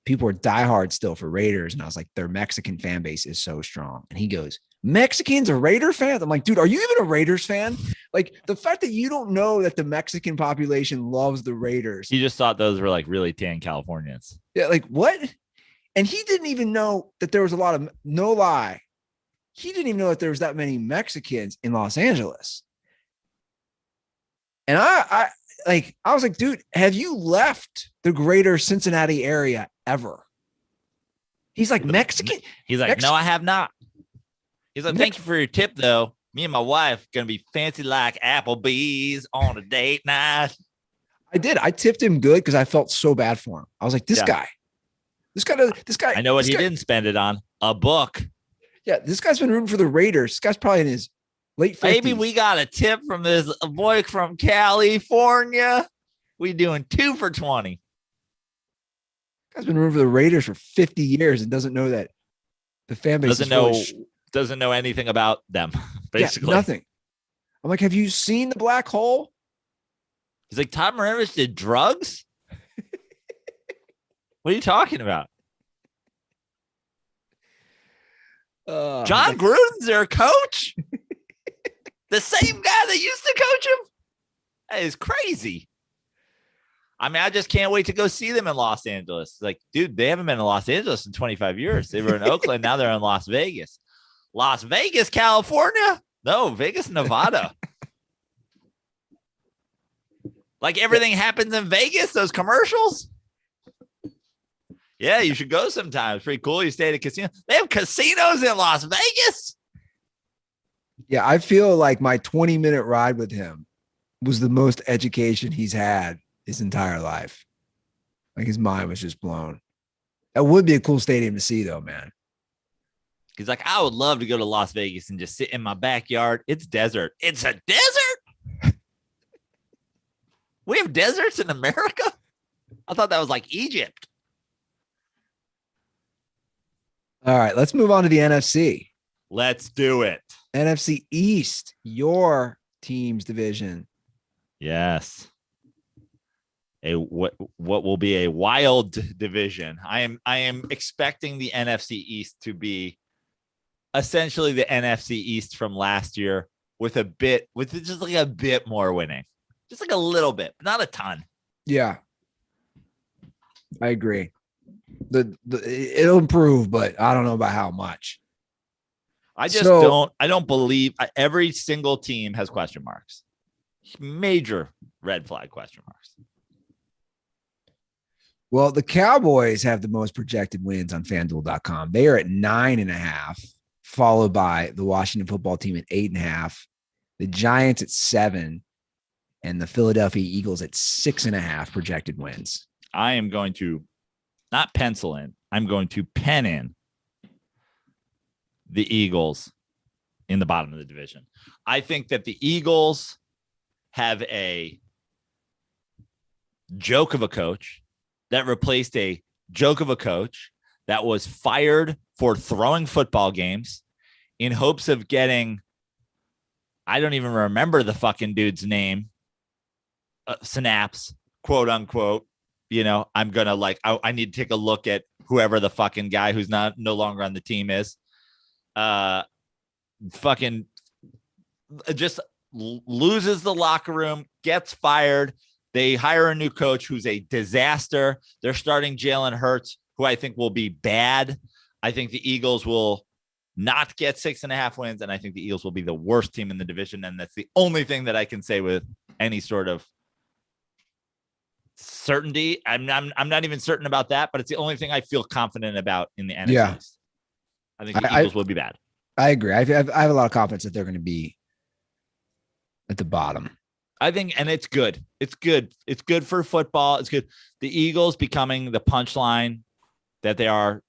people are diehard still for Raiders. And I was like, their Mexican fan base is so strong. And he goes, Mexicans are Raider fans? I'm like, dude, are you even a Raiders fan? Like the fact that you don't know that the Mexican population loves the Raiders. He just thought those were like really tan Californians. Yeah, like what? And he didn't even know that there was a lot of, no lie, he didn't even know that there was that many Mexicans in Los Angeles. And I was like, dude, have you left the greater Cincinnati area ever? He's like, Mexican? He's like, no, I have not. He's like, thank you for your tip, though. Me and my wife going to be fancy like Applebee's on a date night. I did. I tipped him good because I felt so bad for him. I was like, this guy. I know what he didn't spend it on. A book. Yeah, this guy's been rooting for the Raiders. This guy's probably in his late 50s. Maybe we got a tip from this boy from California. We doing 2 for 20. Guy's been rooting for the Raiders for 50 years and doesn't know that the fan base doesn't know anything about them, basically. Yeah, nothing. I'm like, have you seen the black hole? He's like, Todd Marinovich did drugs? What are you talking about? John Gruden's their coach? The same guy that used to coach him? That is crazy. I mean, I just can't wait to go see them in Los Angeles. Like, dude, they haven't been in Los Angeles in 25 years. They were in Oakland. Now they're in Las Vegas. Las Vegas, California? No, Vegas, Nevada. Like everything happens in Vegas, those commercials. Yeah, you should go sometime. It's pretty cool. You stay at a casino. They have casinos in Las Vegas. Yeah, I feel like my 20-minute ride with him was the most education he's had his entire life. Like his mind was just blown. That would be a cool stadium to see, though, man. He's like, I would love to go to Las Vegas and just sit in my backyard. It's desert. It's a desert? We have deserts in America? I thought that was like Egypt. All right, let's move on to the NFC. Let's do it. NFC East, your team's division. Yes. What will be a wild division. I am expecting the NFC East to be essentially the NFC East from last year with just like a bit more winning. Just like a little bit, not a ton. Yeah. I agree. It'll improve, but I don't know about how much. I don't believe every single team has question marks. Major red flag question marks. Well, the Cowboys have the most projected wins on FanDuel.com. They are at 9.5, followed by the Washington football team at 8.5, the Giants at 7, and the Philadelphia Eagles at 6.5 projected wins. I am going to not pencil in. I'm going to pen in the Eagles in the bottom of the division. I think that the Eagles have a joke of a coach that replaced a joke of a coach that was fired for throwing football games in hopes of getting, I don't even remember the fucking dude's name, snaps, quote unquote. You know, I'm going to I need to take a look at whoever the fucking guy who's no longer on the team is. Fucking just loses the locker room, gets fired. They hire a new coach who's a disaster. They're starting Jalen Hurts, who I think will be bad. I think the Eagles will not get 6.5 wins, and I think the Eagles will be the worst team in the division. And that's the only thing that I can say with any sort of certainty. I'm not even certain about that, but it's the only thing I feel confident about in the NFC. Yeah. I think the Eagles will be bad. I agree. I have a lot of confidence that they're going to be at the bottom. I think, and it's good. It's good. It's good for football. It's good. The Eagles becoming the punchline that they are.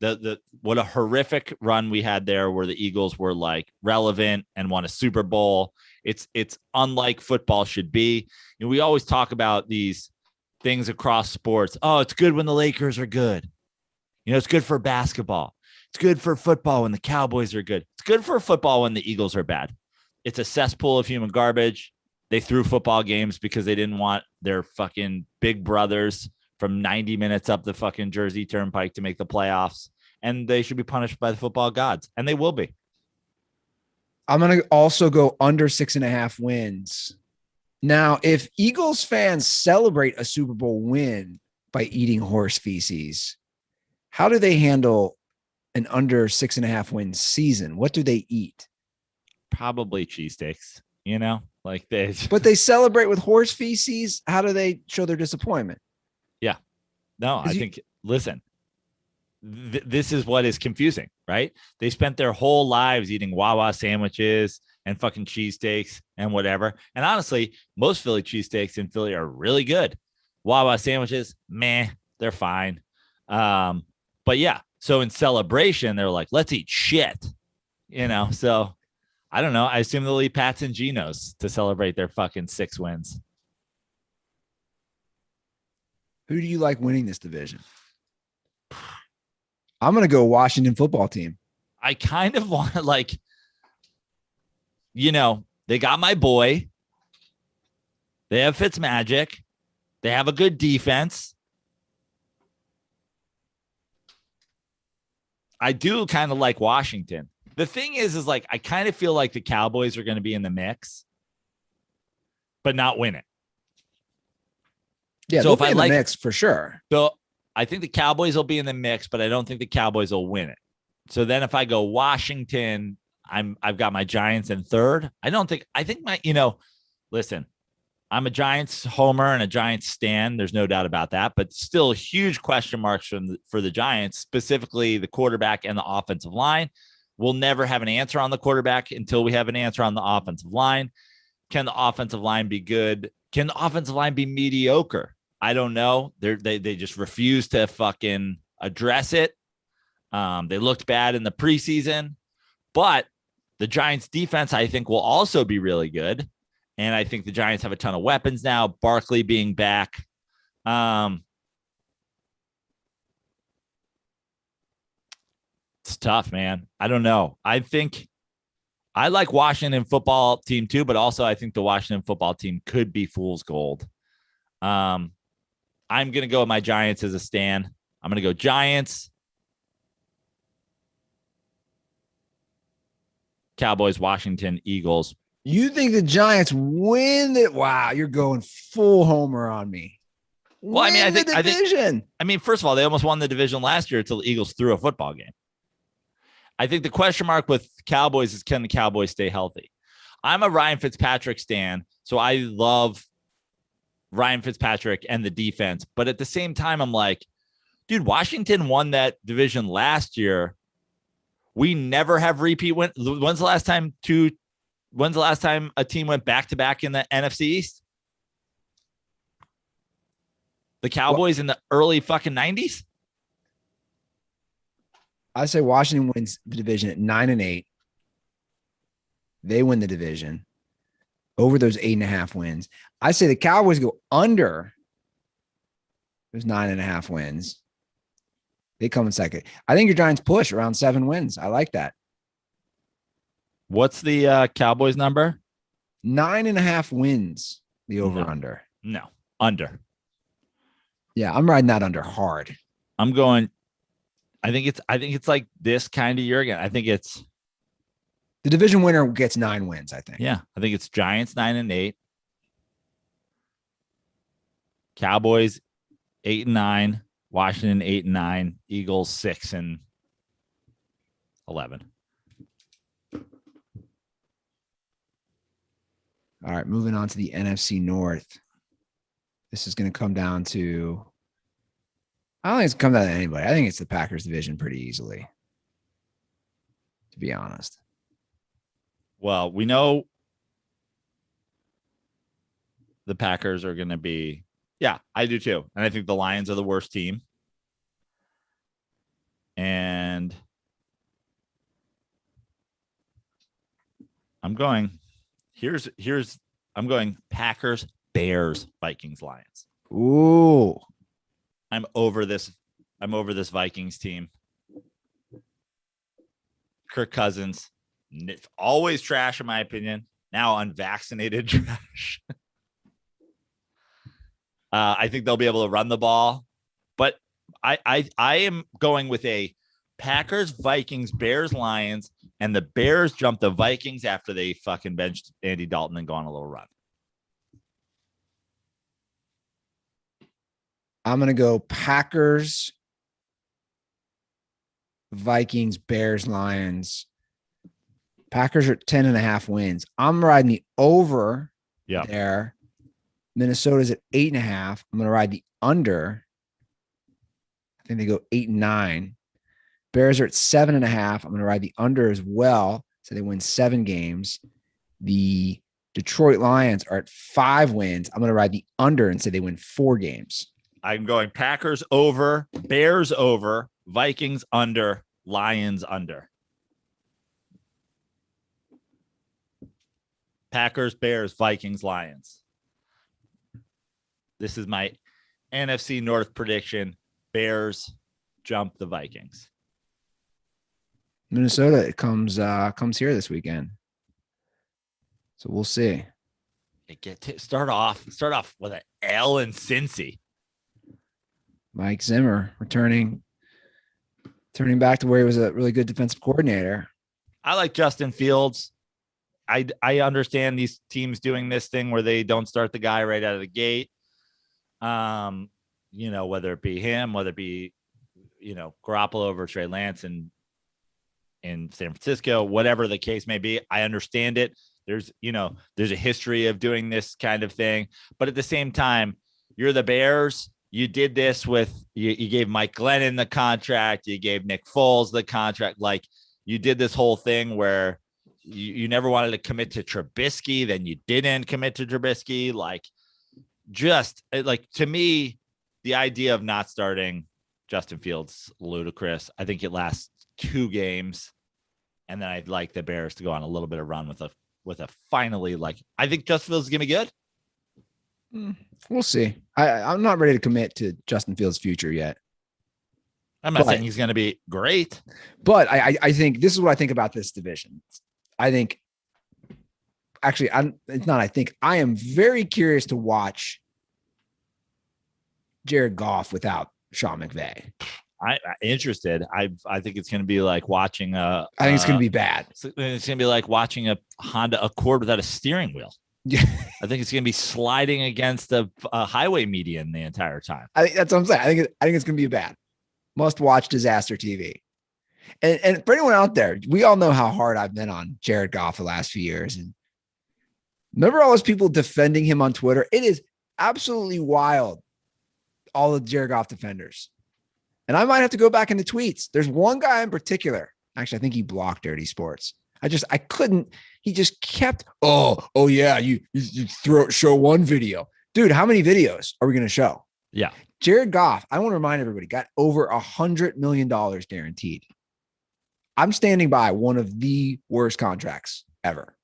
What a horrific run we had there, where the Eagles were like relevant and won a Super Bowl. It's unlike football should be. You know, we always talk about these things across sports. Oh, it's good when the Lakers are good. You know, it's good for basketball. It's good for football when the Cowboys are good. It's good for football when the Eagles are bad. It's a cesspool of human garbage. They threw football games because they didn't want their fucking big brothers from 90 minutes up the fucking Jersey Turnpike to make the playoffs. And they should be punished by the football gods. And they will be. I'm going to also go under 6.5 wins. Now, if Eagles fans celebrate a Super Bowl win by eating horse feces, How do they handle an under 6.5 win season? What do they eat? Probably cheesesteaks, you know, like they. But they celebrate with horse feces. How do they show their disappointment? Yeah. No, I think, listen, this is what is confusing, right? They spent their whole lives eating Wawa sandwiches and fucking cheesesteaks and whatever. And honestly, most Philly cheesesteaks in Philly are really good. Wawa sandwiches, meh, they're fine. But yeah, so in celebration, they're like, let's eat shit, you know? So I don't know. I assume they'll eat Pats and Geno's to celebrate their fucking 6 wins. Who do you like winning this division? I'm going to go Washington football team. I kind of want, like, you know, they got my boy. They have Fitzmagic. They have a good defense. I do kind of like Washington. The thing is like, I kind of feel like the Cowboys are going to be in the mix, but not win it. Yeah, so if I like the mix for sure. So I think the Cowboys will be in the mix, but I don't think the Cowboys will win it. So then if I go Washington, I've got my Giants in third. I think my, you know, listen, I'm a Giants homer and a Giants stan. There's no doubt about that, but still huge question marks for the Giants, specifically the quarterback and the offensive line. We'll never have an answer on the quarterback until we have an answer on the offensive line. Can the offensive line be good? Can the offensive line be mediocre? I don't know. They just refuse to fucking address it. They looked bad in the preseason, but the Giants defense, I think, will also be really good. And I think the Giants have a ton of weapons now, Barkley being back. It's tough, man. I don't know. I think I like Washington football team too, but also I think the Washington football team could be fool's gold. I'm going to go with my Giants as a stan. I'm going to go Giants, Cowboys, Washington, Eagles. You think the Giants win it? Wow, you're going full homer on me. Well, I mean, I think, first of all, they almost won the division last year until the Eagles threw a football game. I think the question mark with Cowboys is, can the Cowboys stay healthy? I'm a Ryan Fitzpatrick stan, so I love Ryan Fitzpatrick and the defense. But at the same time, I'm like, dude, Washington won that division last year. We never have repeat win. When's the last time a team went back-to-back in the NFC East? The Cowboys in the early fucking 90s? I say Washington wins the division at 9-8. They win the division over those 8.5 wins. I say the Cowboys go under those 9.5 wins. They come in second. I think your Giants push around 7 wins. I like that. What's the Cowboys number? 9.5 wins. The over-under. No, under. Yeah, I'm riding that under hard. I'm going. I think it's like this kind of year again. I think it's the division winner gets 9 wins. I think. Yeah, I think it's Giants 9-8, Cowboys 8-9, Washington 8-9, Eagles 6-11. All right, moving on to the NFC North. This is going to come down to, I don't think it's come down to anybody. I think it's the Packers division pretty easily, to be honest. Well, we know the Packers are going to be, yeah, I do too. And I think the Lions are the worst team. And I'm going Packers, Bears, Vikings, Lions. Ooh. I'm over this Vikings team. Kirk Cousins, always trash in my opinion. Now unvaccinated trash. I think they'll be able to run the ball, but I am going with a Packers, Vikings, Bears, Lions, and the Bears jump the Vikings after they fucking benched Andy Dalton and go on a little run. I'm going to go Packers, Vikings, Bears, Lions. Packers are 10.5 wins. I'm riding the over there. Minnesota's at 8.5. I'm going to ride the under. I think they go 8-9. Bears are at 7.5. I'm going to ride the under as well. So they win 7 games. The Detroit Lions are at 5 wins. I'm going to ride the under and say they win 4 games. I'm going Packers over, Bears over, Vikings under, Lions under. Packers, Bears, Vikings, Lions. This is my NFC North prediction. Bears jump the Vikings. Minnesota comes here this weekend. So we'll see. Start off with an L in Cincy. Mike Zimmer turning back to where he was a really good defensive coordinator. I like Justin Fields. I understand these teams doing this thing where they don't start the guy right out of the gate. Whether it be him, whether it be, Garoppolo over Trey Lance in San Francisco, whatever the case may be. I understand it. There's a history of doing this kind of thing, but at the same time, you're the Bears. You did this with, you gave Mike Glennon the contract. You gave Nick Foles the contract. Like, you did this whole thing where you never wanted to commit to Trubisky. Then you didn't commit to Trubisky. To me, the idea of not starting Justin Fields ludicrous. I think it lasts 2 games. And then I'd like the Bears to go on a little bit of run with a finally, I think Justin Fields is going to be good. We'll see. I'm not ready to commit to Justin Fields' future yet. I'm not saying he's going to be great. But I think this is what I think about this division. I am very curious to watch Jared Goff without Sean McVay. I'm interested. I think it's going to be like watching I think it's going to be bad. It's going to be like watching a Honda Accord without a steering wheel. Yeah. I think it's going to be sliding against a highway median the entire time. I think that's what I'm saying. I think it's going to be bad. Must watch disaster TV. And for anyone out there, we all know how hard I've been on Jared Goff the last few years. And remember all those people defending him on Twitter? It is absolutely wild. All the Jared Goff defenders. And I might have to go back into tweets. There's one guy in particular. Actually, I think he blocked Dirty Sports. I couldn't. He just kept, oh yeah, you show one video. Dude, how many videos are we going to show? Yeah. Jared Goff, I want to remind everybody, got over $100 million guaranteed. I'm standing by one of the worst contracts ever,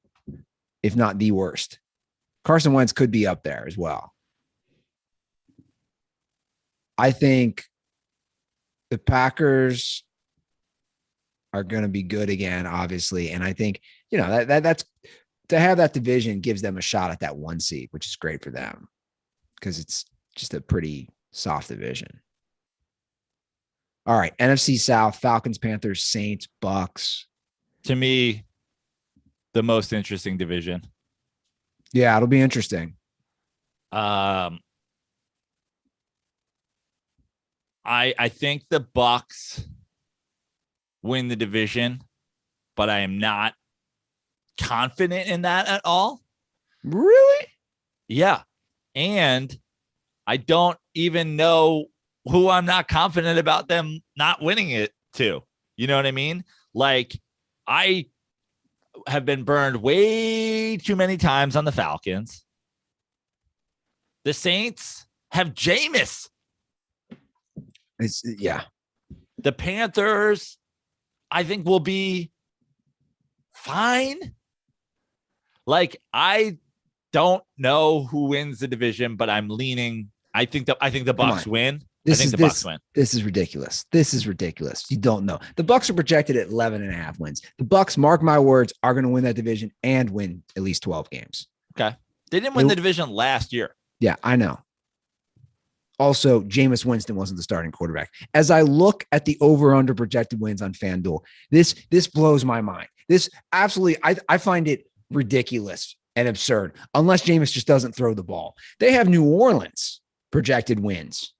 if not the worst. Carson Wentz could be up there as well. I think the Packers are going to be good again, obviously. And I think, that's to have that division gives them a shot at that 1 seed, which is great for them because it's just a pretty soft division. All right. NFC South, Falcons, Panthers, Saints, Bucks. To me, the most interesting division. Yeah, it'll be interesting. I think the Bucks win the division, but I am not confident in that at all. Really? Yeah. And I don't even know who I'm not confident about them not winning it to. You know what I mean? I have been burned way too many times on the Falcons. The Saints have Jameis. Yeah. The Panthers, I think, will be fine. I don't know who wins the division, but I'm leaning. I think the Bucks win. Bucks win. This is ridiculous. You don't know. The Bucks are projected at 11.5 wins. The Bucks, mark my words, are going to win that division and win at least 12 games. Okay. They didn't win the division last year. Yeah, I know. Also, Jameis Winston wasn't the starting quarterback. As I look at the over-under projected wins on FanDuel, this blows my mind. This absolutely, I find it ridiculous and absurd unless Jameis just doesn't throw the ball. They have New Orleans projected wins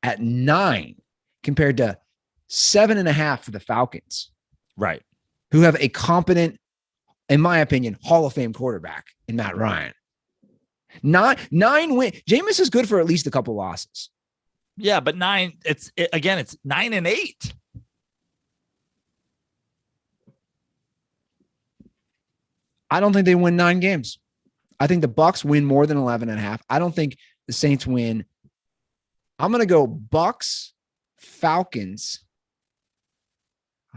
at 9 compared to 7.5 for the Falcons, Right. who have a competent, in my opinion, Hall of Fame quarterback in Matt Ryan. Nine win. Jameis is good for at least a couple losses. Yeah, but 9. It's 9-8. I don't think they win 9 games. I think the Bucs win more than 11.5. I don't think the Saints win. I'm going to go Bucs, Falcons.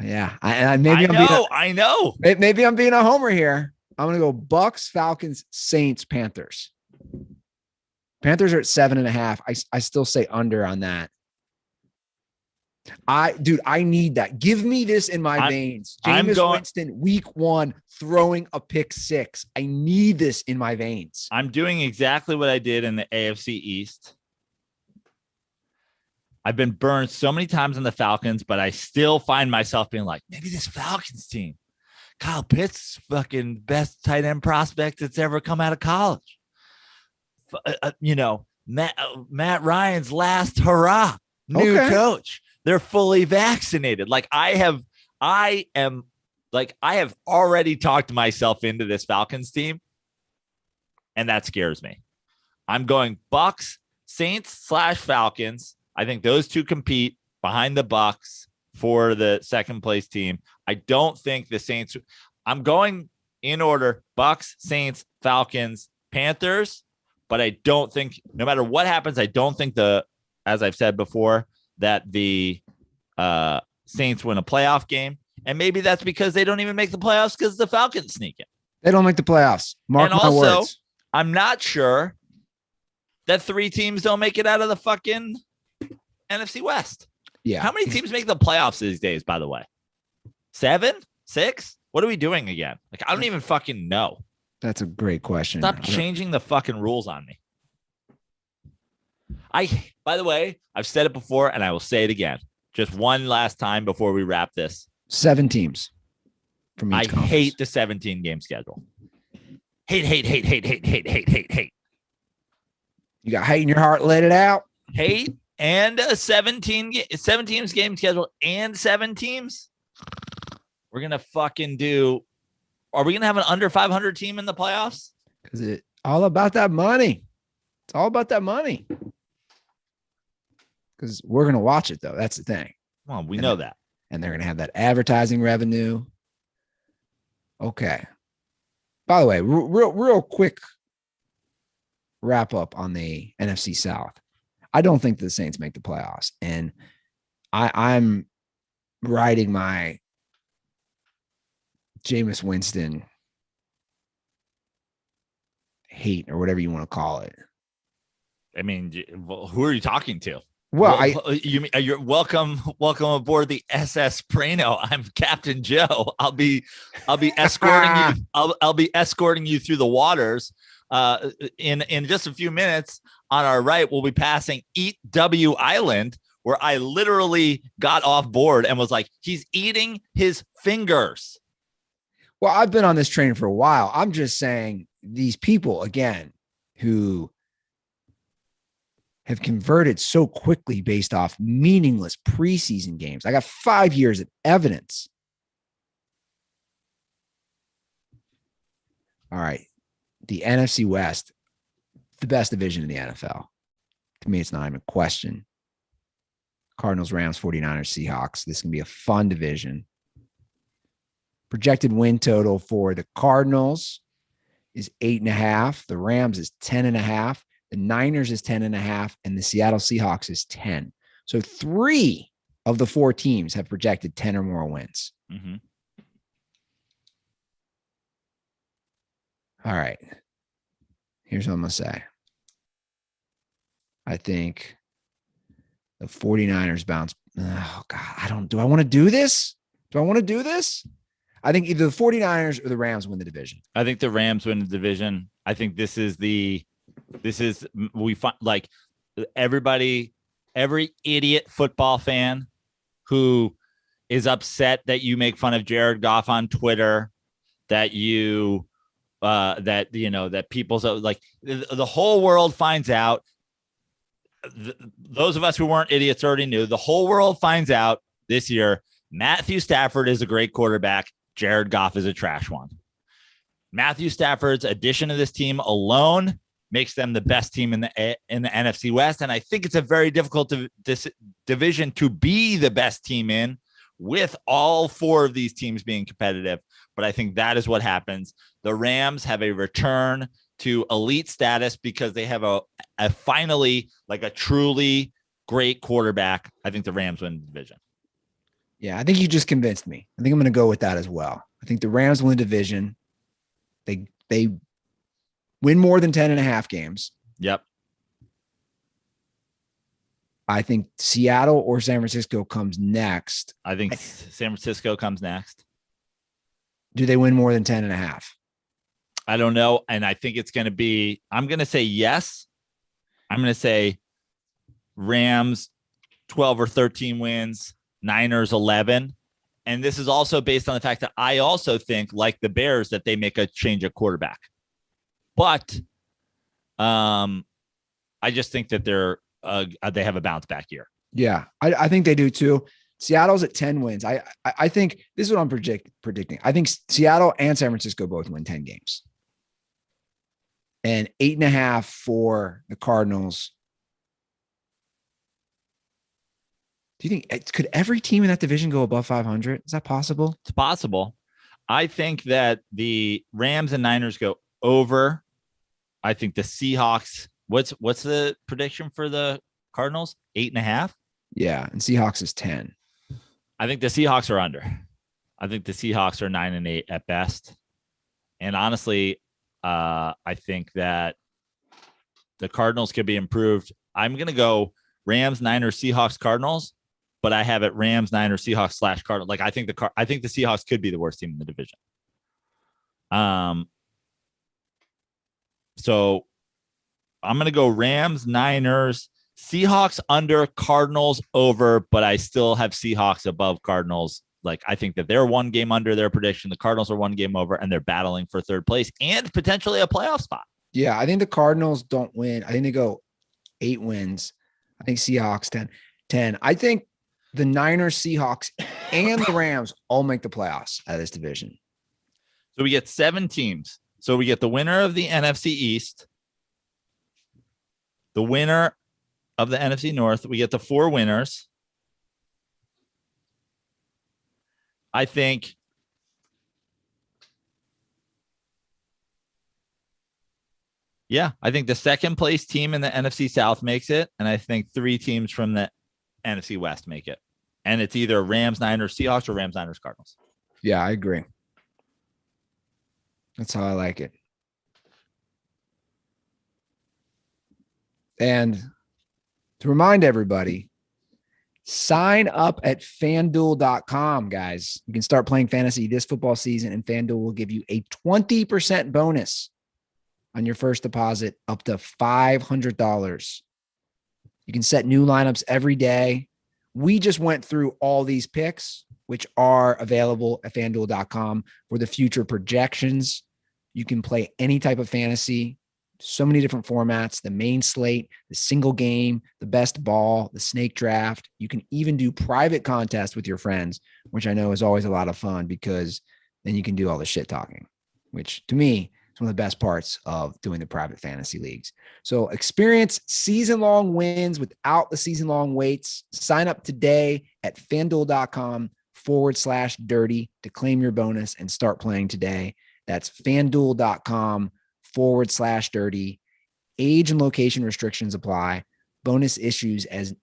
Yeah, I know. Maybe I'm being a homer here. I'm going to go Bucs, Falcons, Saints, Panthers. Panthers are at 7.5. I still say under on that. I need that. Give me this in my veins. Jameis Winston, week 1, throwing a pick 6. I need this in my veins. I'm doing exactly what I did in the AFC East. I've been burned so many times on the Falcons, but I still find myself being like, maybe this Falcons team, Kyle Pitts, fucking best tight end prospect that's ever come out of college. Matt Ryan's last hurrah, new coach. They're fully vaccinated. I have already talked myself into this Falcons team, and that scares me. I'm going Bucs, Saints / Falcons. I think those two compete behind the Bucs for the second place team. I don't think the Saints. I'm going in order: Bucs, Saints, Falcons, Panthers. But I don't think, no matter what happens, I don't think as I've said before, that the Saints win a playoff game. And maybe that's because they don't even make the playoffs because the Falcons sneak in. They don't make the playoffs. Mark my words. I'm not sure that 3 teams don't make it out of the fucking NFC West. Yeah. How many teams make the playoffs these days, by the way? 7? 6? What are we doing again? I don't even fucking know. That's a great question. Stop changing the fucking rules on me. By the way, I've said it before and I will say it again. Just one last time before we wrap this. 7 teams from each conference. Hate the 17 game schedule. Hate. You got hate in your heart, let it out. Hate and a 7 teams game schedule and 7 teams. We're going to fucking do. Are we going to have an under 500 team in the playoffs? Because it's all about that money. It's all about that money. Because we're going to watch it, though. That's the thing. Well, we know that. And they're going to have that advertising revenue. Okay. By the way, real quick wrap up on the NFC South. I don't think the Saints make the playoffs. And I'm riding my Jameis Winston hate or whatever you want to call it. I mean, who are you talking to? Well, you're welcome aboard the SS Prano. I'm Captain Joe. I'll be escorting you. I'll be escorting you through the waters. In just a few minutes, on our right, we'll be passing Eat W Island, where I literally got off board and was like, he's eating his fingers. Well, I've been on this train for a while. I'm just saying these people, again, who have converted so quickly based off meaningless preseason games. I got 5 years of evidence. All right. The NFC West, the best division in the NFL. To me, it's not even a question. Cardinals, Rams, 49ers, Seahawks. This can be a fun division. Projected win total for the Cardinals is 8.5. The Rams is 10.5. The Niners is 10.5. And the Seattle Seahawks is 10. So 3 of the 4 teams have projected 10 or more wins. Mm-hmm. All right. Here's what I'm going to say. I think the 49ers bounce. Oh, God. Do I want to do this? I think either the 49ers or the Rams win the division. I think the Rams win the division. I think we find like every idiot football fan who is upset that you make fun of Jared Goff on Twitter, that that people's like the whole world finds out. Those of us who weren't idiots already knew. The whole world finds out this year. Matthew Stafford is a great quarterback. Jared Goff is a trash one. Matthew Stafford's addition to this team alone makes them the best team in the NFC West. And I think it's a very difficult division to be the best team in, with all four of these teams being competitive. But I think that is what happens. The Rams have a return to elite status because they have a finally, like, a truly great quarterback. I think the Rams win the division. Yeah, I think you just convinced me. I think I'm going to go with that as well. I think the Rams win the division. They win more than 10.5 games. Yep. I think Seattle or San Francisco comes next. I think San Francisco comes next. Do they win more than 10.5? I don't know. And I think it's going to be, I'm going to say yes. I'm going to say Rams 12 or 13 wins, Niners 11. And this is also based on the fact that I also think, like the Bears, that they make a change at quarterback. But I just think that they have a bounce back year. Yeah, I think they do too. Seattle's at 10 wins. I think this is what I'm predicting. I think Seattle and San Francisco both win 10 games. And 8.5 for the Cardinals. Do you think could every team in that division go above 500? Is that possible? It's possible. I think that the Rams and Niners go over. I think the Seahawks. What's the prediction for the Cardinals? 8.5. Yeah, and Seahawks is 10. I think the Seahawks are under. I think the Seahawks are 9-8 at best. And honestly, I think that the Cardinals could be improved. I'm going to go Rams, Niners, Seahawks, Cardinals, but I have it Rams, Niners, Seahawks / Cardinals. Like, I think the Seahawks could be the worst team in the division. So I'm going to go Rams, Niners, Seahawks under, Cardinals over, but I still have Seahawks above Cardinals. Like, I think that they're one game under their prediction. The Cardinals are one game over, and they're battling for third place and potentially a playoff spot. Yeah, I think the Cardinals don't win. I think they go 8 wins. I think Seahawks 10. I think the Niners, Seahawks, and the Rams all make the playoffs out of this division. So we get 7 teams. So we get the winner of the NFC East, the winner of the NFC North. We get the 4 winners. I think I think the second place team in the NFC South makes it. And I think 3 teams from the NFC West make it. And it's either Rams, Niners, Seahawks, or Rams, Niners, Cardinals. Yeah, I agree. That's how I like it. And to remind everybody, sign up at FanDuel.com, guys. You can start playing fantasy this football season, and FanDuel will give you a 20% bonus on your first deposit up to $500. You can set new lineups every day. We just went through all these picks, which are available at FanDuel.com for the future projections. You can play any type of fantasy, so many different formats, the main slate, the single game, the best ball, the snake draft. You can even do private contests with your friends, which I know is always a lot of fun because then you can do all the shit talking, which to me is one of the best parts of doing the private fantasy leagues. So experience season-long wins without the season-long waits. Sign up today at FanDuel.com/dirty to claim your bonus and start playing today. That's FanDuel.com/dirty. Age and location restrictions apply. Bonus issued as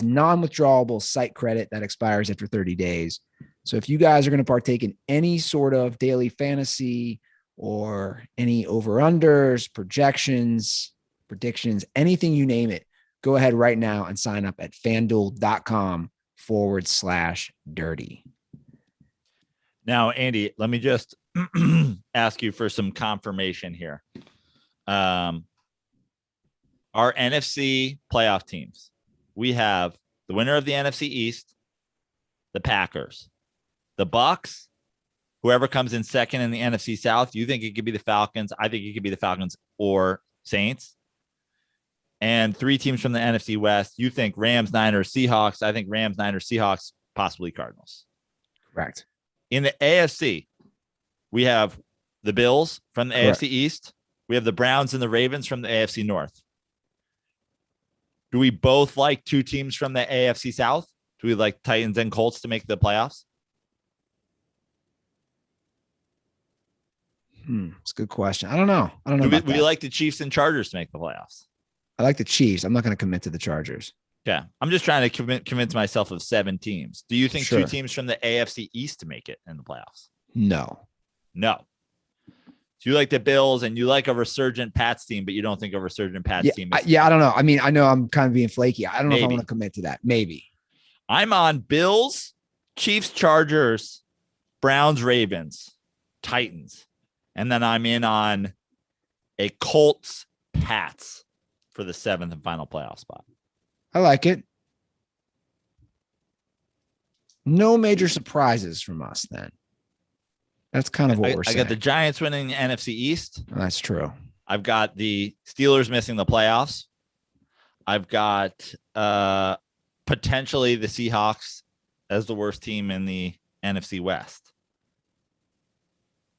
non-withdrawable site credit that expires after 30 days. So if you guys are going to partake in any sort of daily fantasy or any over-unders, projections, predictions, anything you name it, go ahead right now and sign up at FanDuel.com/dirty. Now, Andy, let me just ask you for some confirmation here. Our NFC playoff teams. We have the winner of the NFC East, the Packers, the Bucks, whoever comes in second in the NFC South. You think it could be the Falcons? I think it could be the Falcons or Saints. and 3 teams from the NFC West. You think Rams, Niners, Seahawks. I think Rams, Niners, Seahawks, possibly Cardinals. Correct. In the AFC, we have the Bills from the Correct. AFC East. We have the Browns and the Ravens from the AFC North. Do we both like 2 teams from the AFC South? Do we like Titans and Colts to make the playoffs? It's a good question. I don't know. Do we like the Chiefs and Chargers to make the playoffs? I like the Chiefs. I'm not going to commit to the Chargers. Yeah. I'm just trying to convince myself of 7 teams. Do you think 2 teams from the AFC East to make it in the playoffs? No. So you like the Bills and you like a resurgent Pats team, but you don't think a resurgent Pats team is. I don't know. I mean, I know I'm kind of being flaky. I don't know if I want to commit to that. Maybe. I'm on Bills, Chiefs, Chargers, Browns, Ravens, Titans. And then I'm in on a Colts, Pats for the 7th and final playoff spot. I like it. No major surprises from us then. That's kind of what we're saying. I got the Giants winning the NFC East. That's true. I've got the Steelers missing the playoffs. I've got potentially the Seahawks as the worst team in the NFC West.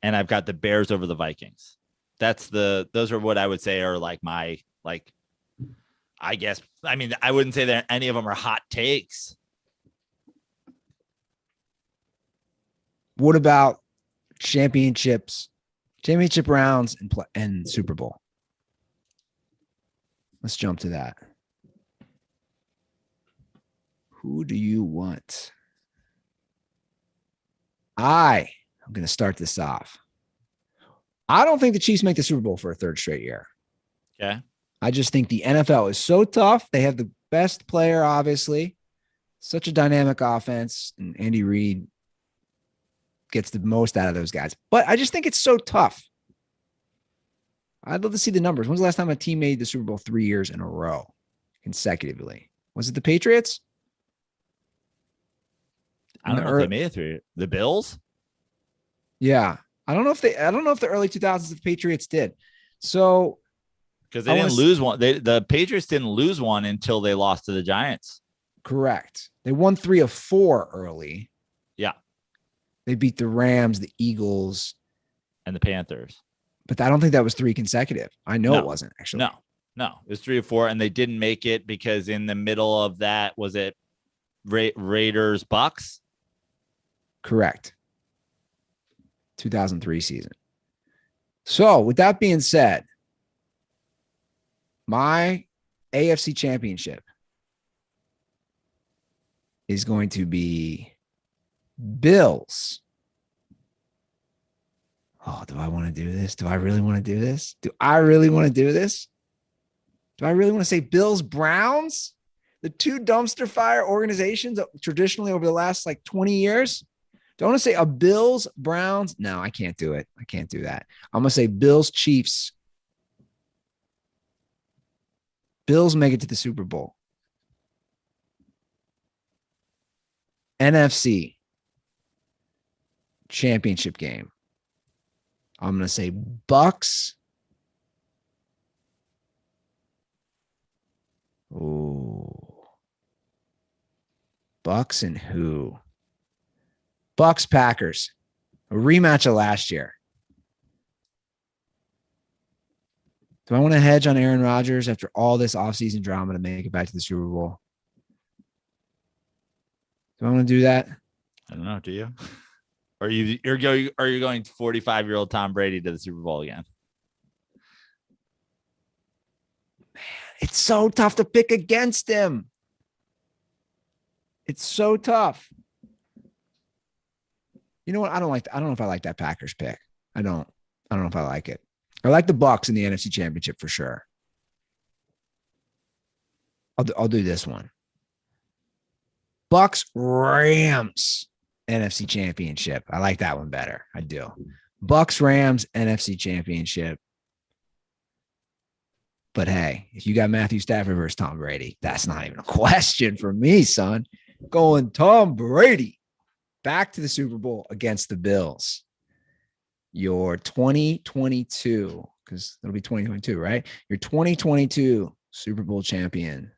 And I've got the Bears over the Vikings. Those are what I would say are like my, like, I guess, I mean, I wouldn't say that any of them are hot takes. What about championship rounds and Super Bowl? Let's jump to that. Who do you want? I'm going to start this off. I don't think the Chiefs make the Super Bowl for a 3rd straight year. Okay. I just think the NFL is so tough. They have the best player, obviously. Such a dynamic offense. And Andy Reid gets the most out of those guys. But I just think it's so tough. I'd love to see the numbers. When's the last time a team made the Super Bowl 3 years in a row consecutively? Was it the Patriots? I don't know if they made it through. The Bills? Yeah. I don't know if the early 2000s the Patriots did. So because they didn't lose one. The Patriots didn't lose one until they lost to the Giants. Correct. They won 3 of 4 early. Yeah. They beat the Rams, the Eagles, and the Panthers. But I don't think that was 3 consecutive. I know it wasn't actually. No, it was 3 or 4, and they didn't make it because in the middle of that, was it Raiders Bucks? Correct. 2003 season. So with that being said, my AFC championship is going to be Bills. Oh, do I want to do this? Do I really want to do this? Do I really want to do this? Do I really want to say Bills, Browns? The 2 dumpster fire organizations traditionally over the last like 20 years. Do I want to say a Bills, Browns? No, I can't do it. I can't do that. I'm going to say Bills, Chiefs. Bills make it to the Super Bowl. NFC championship game. I'm going to say Bucks. Oh. Bucks and who? Bucks, Packers. A rematch of last year. Do I want to hedge on Aaron Rodgers after all this offseason drama to make it back to the Super Bowl? Do I want to do that? I don't know. Do you? Are you going 45-year-old Tom Brady to the Super Bowl again? Man, it's so tough to pick against him. It's so tough. You know what? I don't know if I like that Packers pick. I don't know if I like it. I like the Bucks in the NFC Championship for sure. I'll do this one. Bucks, Rams, NFC Championship. I like that one better. I do. Bucks, Rams, NFC Championship. But hey, if you got Matthew Stafford versus Tom Brady, that's not even a question for me, son. Going Tom Brady back to the Super Bowl against the Bills. Your 2022, because it'll be 2022, right? Your 2022 Super Bowl champion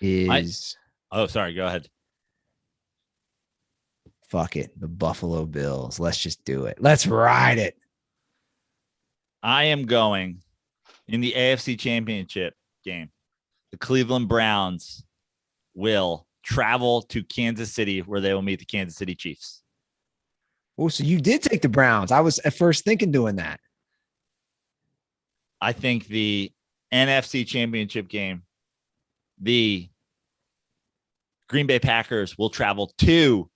is sorry, go ahead. fuck it, the Buffalo Bills. Let's just do it. Let's ride it. I am going in the AFC Championship game. The Cleveland Browns will travel to Kansas City where they will meet the Kansas City Chiefs. Oh, so you did take the Browns. I was at first thinking doing that. I think the NFC Championship game, the Green Bay Packers will travel to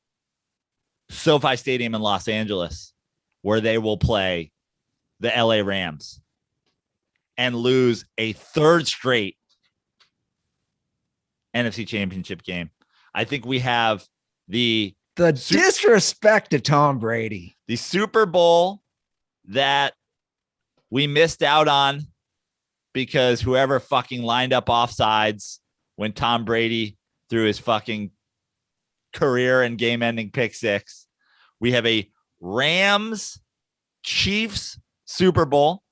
SoFi Stadium in Los Angeles, where they will play the LA Rams and lose a third straight NFC Championship game. I think we have the disrespect to Tom Brady, the Super Bowl that we missed out on because whoever fucking lined up offsides when Tom Brady threw his fucking career and game-ending pick six. We have a Rams Chiefs Super Bowl.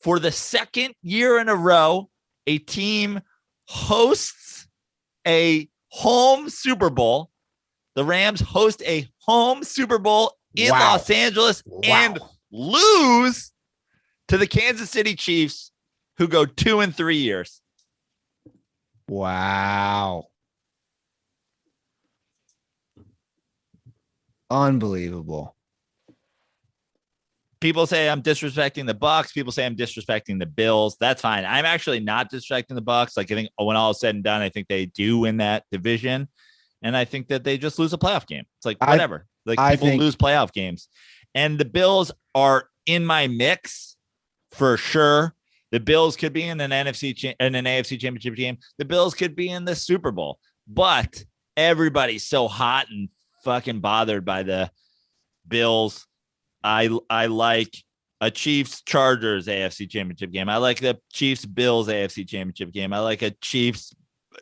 For the second year in a row, a team hosts a home Super Bowl. The Rams host a home Super Bowl in Los Angeles and lose to the Kansas City Chiefs, who go 2 in 3 years. Wow. Unbelievable. People say I'm disrespecting the Bucks. People say I'm disrespecting the Bills. That's fine. I'm actually not disrespecting the Bucks. Like, I think when all is said and done, I think they do win that division. And I think that they just lose a playoff game. It's like, whatever. People lose playoff games. And the Bills are in my mix for sure. The Bills could be in an AFC championship game. The Bills could be in the Super Bowl. But everybody's so hot and fucking bothered by the Bills. I like a Chiefs Chargers AFC championship game. I like the Chiefs Bills AFC championship game. I like a Chiefs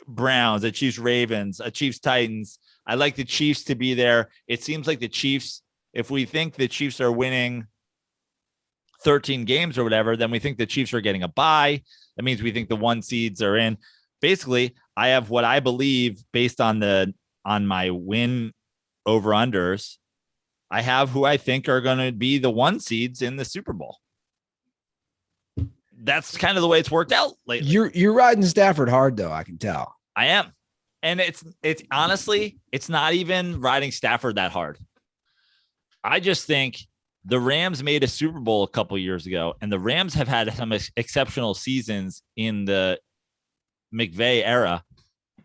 Browns, a Chiefs Ravens, a Chiefs Titans. I like the Chiefs to be there. It seems like the Chiefs, if we think the Chiefs are winning 13 games or whatever, then we think the Chiefs are getting a bye. That means we think the 1 seeds are in. Basically, I have what I believe based on my win over unders. I have who I think are going to be the 1 seeds in the Super Bowl. That's kind of the way it's worked out lately. You're riding Stafford hard, though. I can tell. I am. And it's honestly, it's not even riding Stafford that hard. I just think the Rams made a Super Bowl a couple years ago, and the Rams have had some exceptional seasons in the McVay era.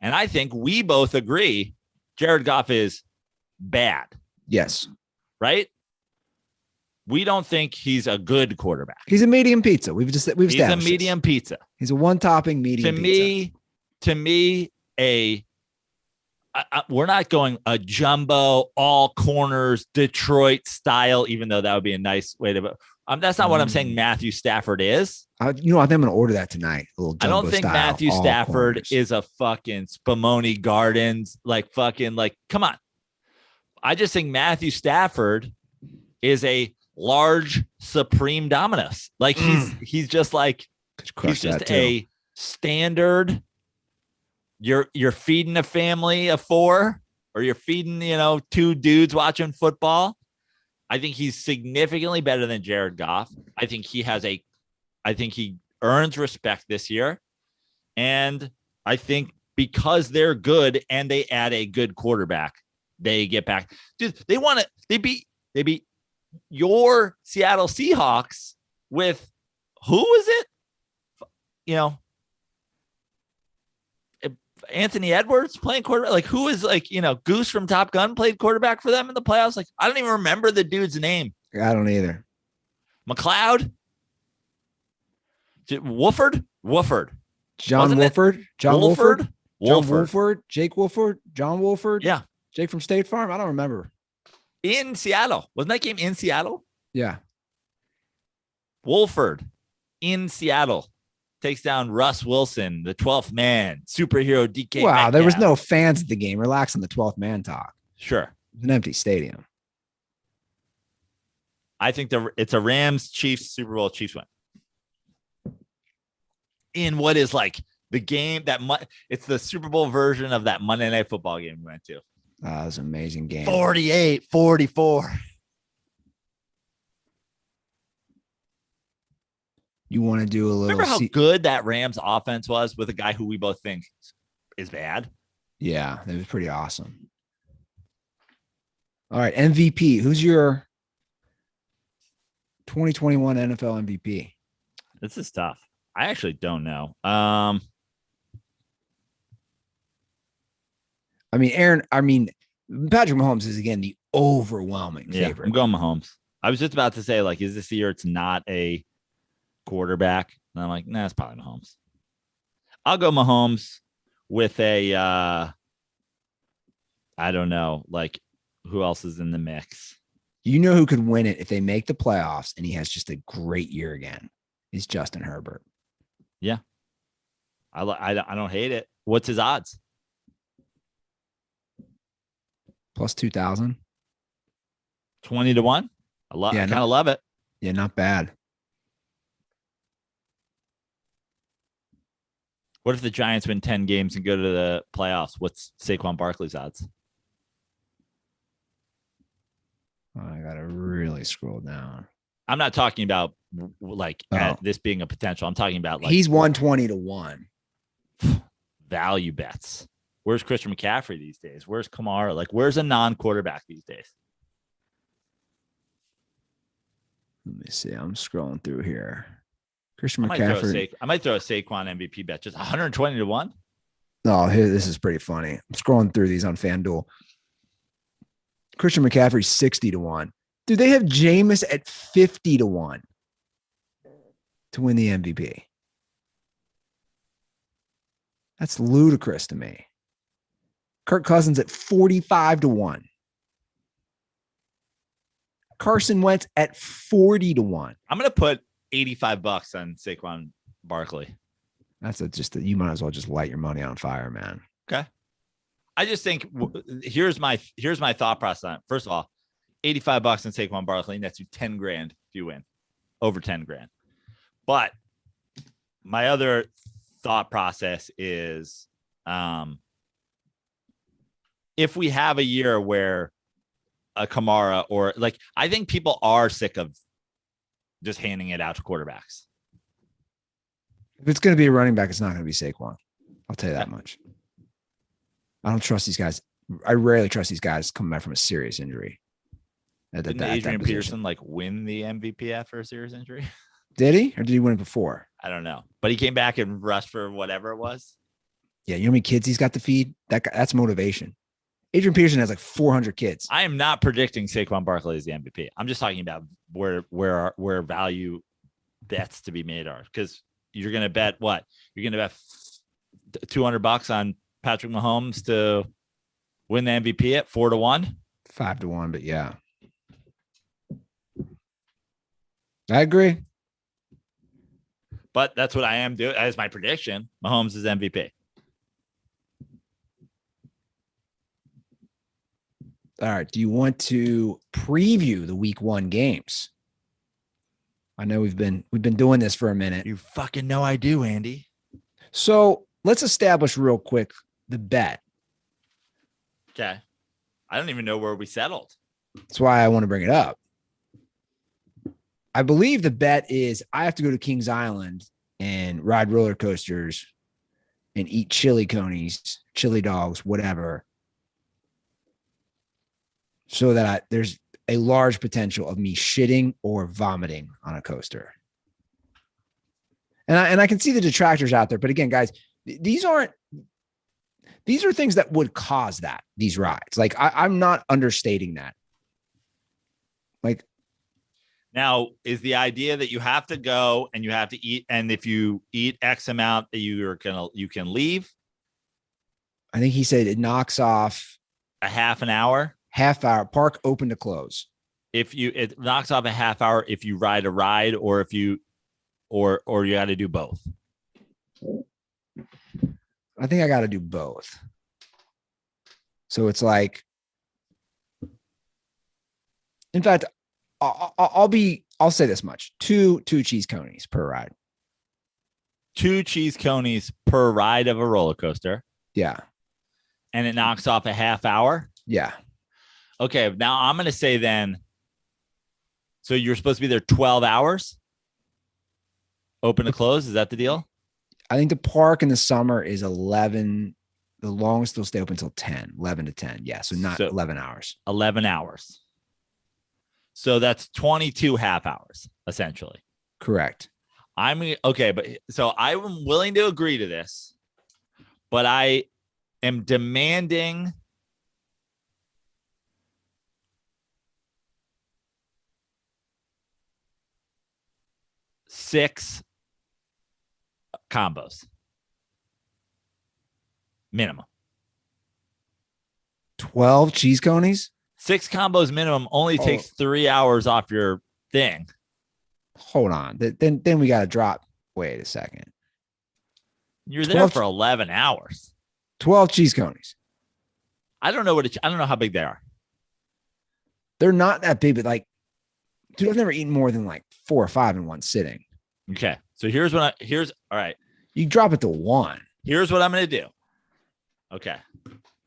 And I think we both agree Jared Goff is bad. Yes. Right? We don't think he's a good quarterback. He's a medium pizza. We've established. He's a medium pizza. He's a one-topping medium pizza. To me, we're not going a jumbo, all corners, Detroit style, even though that would be a nice way to. That's not what I'm saying Matthew Stafford is. I think I'm going to order that tonight. A little jumbo I don't think style, Matthew Stafford corners. is a fucking Spumoni Gardens, come on. I just think Matthew Stafford is a large supreme dominus. Like he's just like he's just a standard. You're feeding a family of 4, or you're feeding 2 dudes watching football. I think he's significantly better than Jared Goff. I think he earns respect this year, and I think because they're good and they add a good quarterback, they get back. Dude, they beat your Seattle Seahawks with who was it? Anthony Edwards playing quarterback. Like, who is Goose from Top Gun played quarterback for them in the playoffs? Like, I don't even remember the dude's name. I don't either. McLeod? Wolford? John Wolford? John Wolford? Jake Wolford? John Wolford? Yeah. Jake from State Farm? I don't remember. In Seattle. Wasn't that game in Seattle? Yeah. Wolford in Seattle takes down Russ Wilson, the 12th man, superhero DK. Wow, Metcalf. there was no fans at the game. Relax on the 12th man talk. Sure. It was an empty stadium. I think it's a Rams Chiefs Super Bowl. Chiefs win. in what is like the game that it's the Super Bowl version of that Monday Night Football game we went to. That was an amazing game. 48-44. You want to do a little? Remember how good that Rams offense was with a guy who we both think is bad? Yeah, it was pretty awesome. All right, MVP. Who's your 2021 NFL MVP? This is tough. I actually don't know. I mean, Patrick Mahomes is again the overwhelming favorite. I'm going Mahomes. I was just about to say, like, is this the year it's not a quarterback? And I'm like, nah, it's probably Mahomes. I'll go Mahomes with a I don't know, like, who else is in the mix? You know who could win it if they make the playoffs and he has just a great year again? Is Justin Herbert. Yeah. I don't hate it. What's his odds? Plus 2,000. 20-1. I kind of love it. Yeah, not bad. What if the Giants win 10 games and go to the playoffs? What's Saquon Barkley's odds? I got to really scroll down. I'm not talking about like this being a potential. I'm talking about like he's 120-1. Value bets. Where's Christian McCaffrey these days? Where's Kamara? Like, where's a non-quarterback these days? Let me see. I'm scrolling through here. Christian I McCaffrey. might throw a Saquon MVP bet. Just 120-1. No, this is pretty funny. I'm scrolling through these on FanDuel. Christian McCaffrey 60-1. Dude, they have Jameis at 50-1 to win the MVP. That's ludicrous to me. Kirk Cousins at 45-1. Carson Wentz at 40-1. I'm going to put $85 on Saquon Barkley. That's you might as well just light your money on fire, man. Okay. I just think here's my thought process on it. First of all, $85 on Saquon Barkley, nets you $10,000 if you win, over $10,000. But my other thought process is, if we have a year where a Kamara or like, I think people are sick of just handing it out to quarterbacks. If it's going to be a running back, it's not going to be Saquon. I'll tell you that much. I don't trust these guys. I rarely trust these guys coming back from a serious injury. Didn't Adrian Peterson like win the MVP after a serious injury? Did he? Or did he win it before? I don't know. But he came back and rushed for whatever it was. Yeah, you know how many kids he's got to feed? That's motivation. Adrian Peterson has like 400 kids. I am not predicting Saquon Barkley as the MVP. I'm just talking about where value bets to be made are. Because you're going to bet what? You're going to bet $200 on Patrick Mahomes to win the MVP at 4-1? 5-1, but yeah. I agree. But that's what I am doing. That is my prediction. Mahomes is MVP. All right. Do you want to preview the week 1 games? I know we've been doing this for a minute. You fucking know I do, Andy. So let's establish real quick the bet. Okay. I don't even know where we settled. That's why I want to bring it up. I believe the bet is I have to go to Kings Island and ride roller coasters and eat chili conies, chili dogs, whatever, so that there's a large potential of me shitting or vomiting on a coaster. And I can see the detractors out there, but again, guys, these are things that would cause these rides. Like I'm not understating that. Like, now, is the idea that you have to go and you have to eat, and if you eat X amount, you can leave? I think he said it knocks off a half hour, park open to close. It knocks off a half hour if you ride a ride, or if you or you got to do both. I think I got to do both. So it's like, in fact, I'll say this much: two cheese conies per ride. 2 cheese conies per ride of a roller coaster. Yeah. And it knocks off a half hour. Yeah. Okay. Now I'm going to say then, so you're supposed to be there 12 hours? Open to close? Is that the deal? I think the park in the summer is 11. The longest they'll stay open until 10, 11 to 10. Yeah. So not 11 hours. 11 hours. So that's 22 half hours, essentially. Correct. Okay. But so I'm willing to agree to this, but I am demanding six combos minimum. 12 cheese conies? 6 combos minimum only takes 3 hours off your thing. Hold on. Then we got to drop. Wait a second. You're there for 11 hours. 12 cheese conies. I don't know how big they are. They're not that big, but like, dude, I've never eaten more than like 4 or 5 in one sitting. Okay. So all right. You drop it to 1. Here's what I'm going to do. Okay.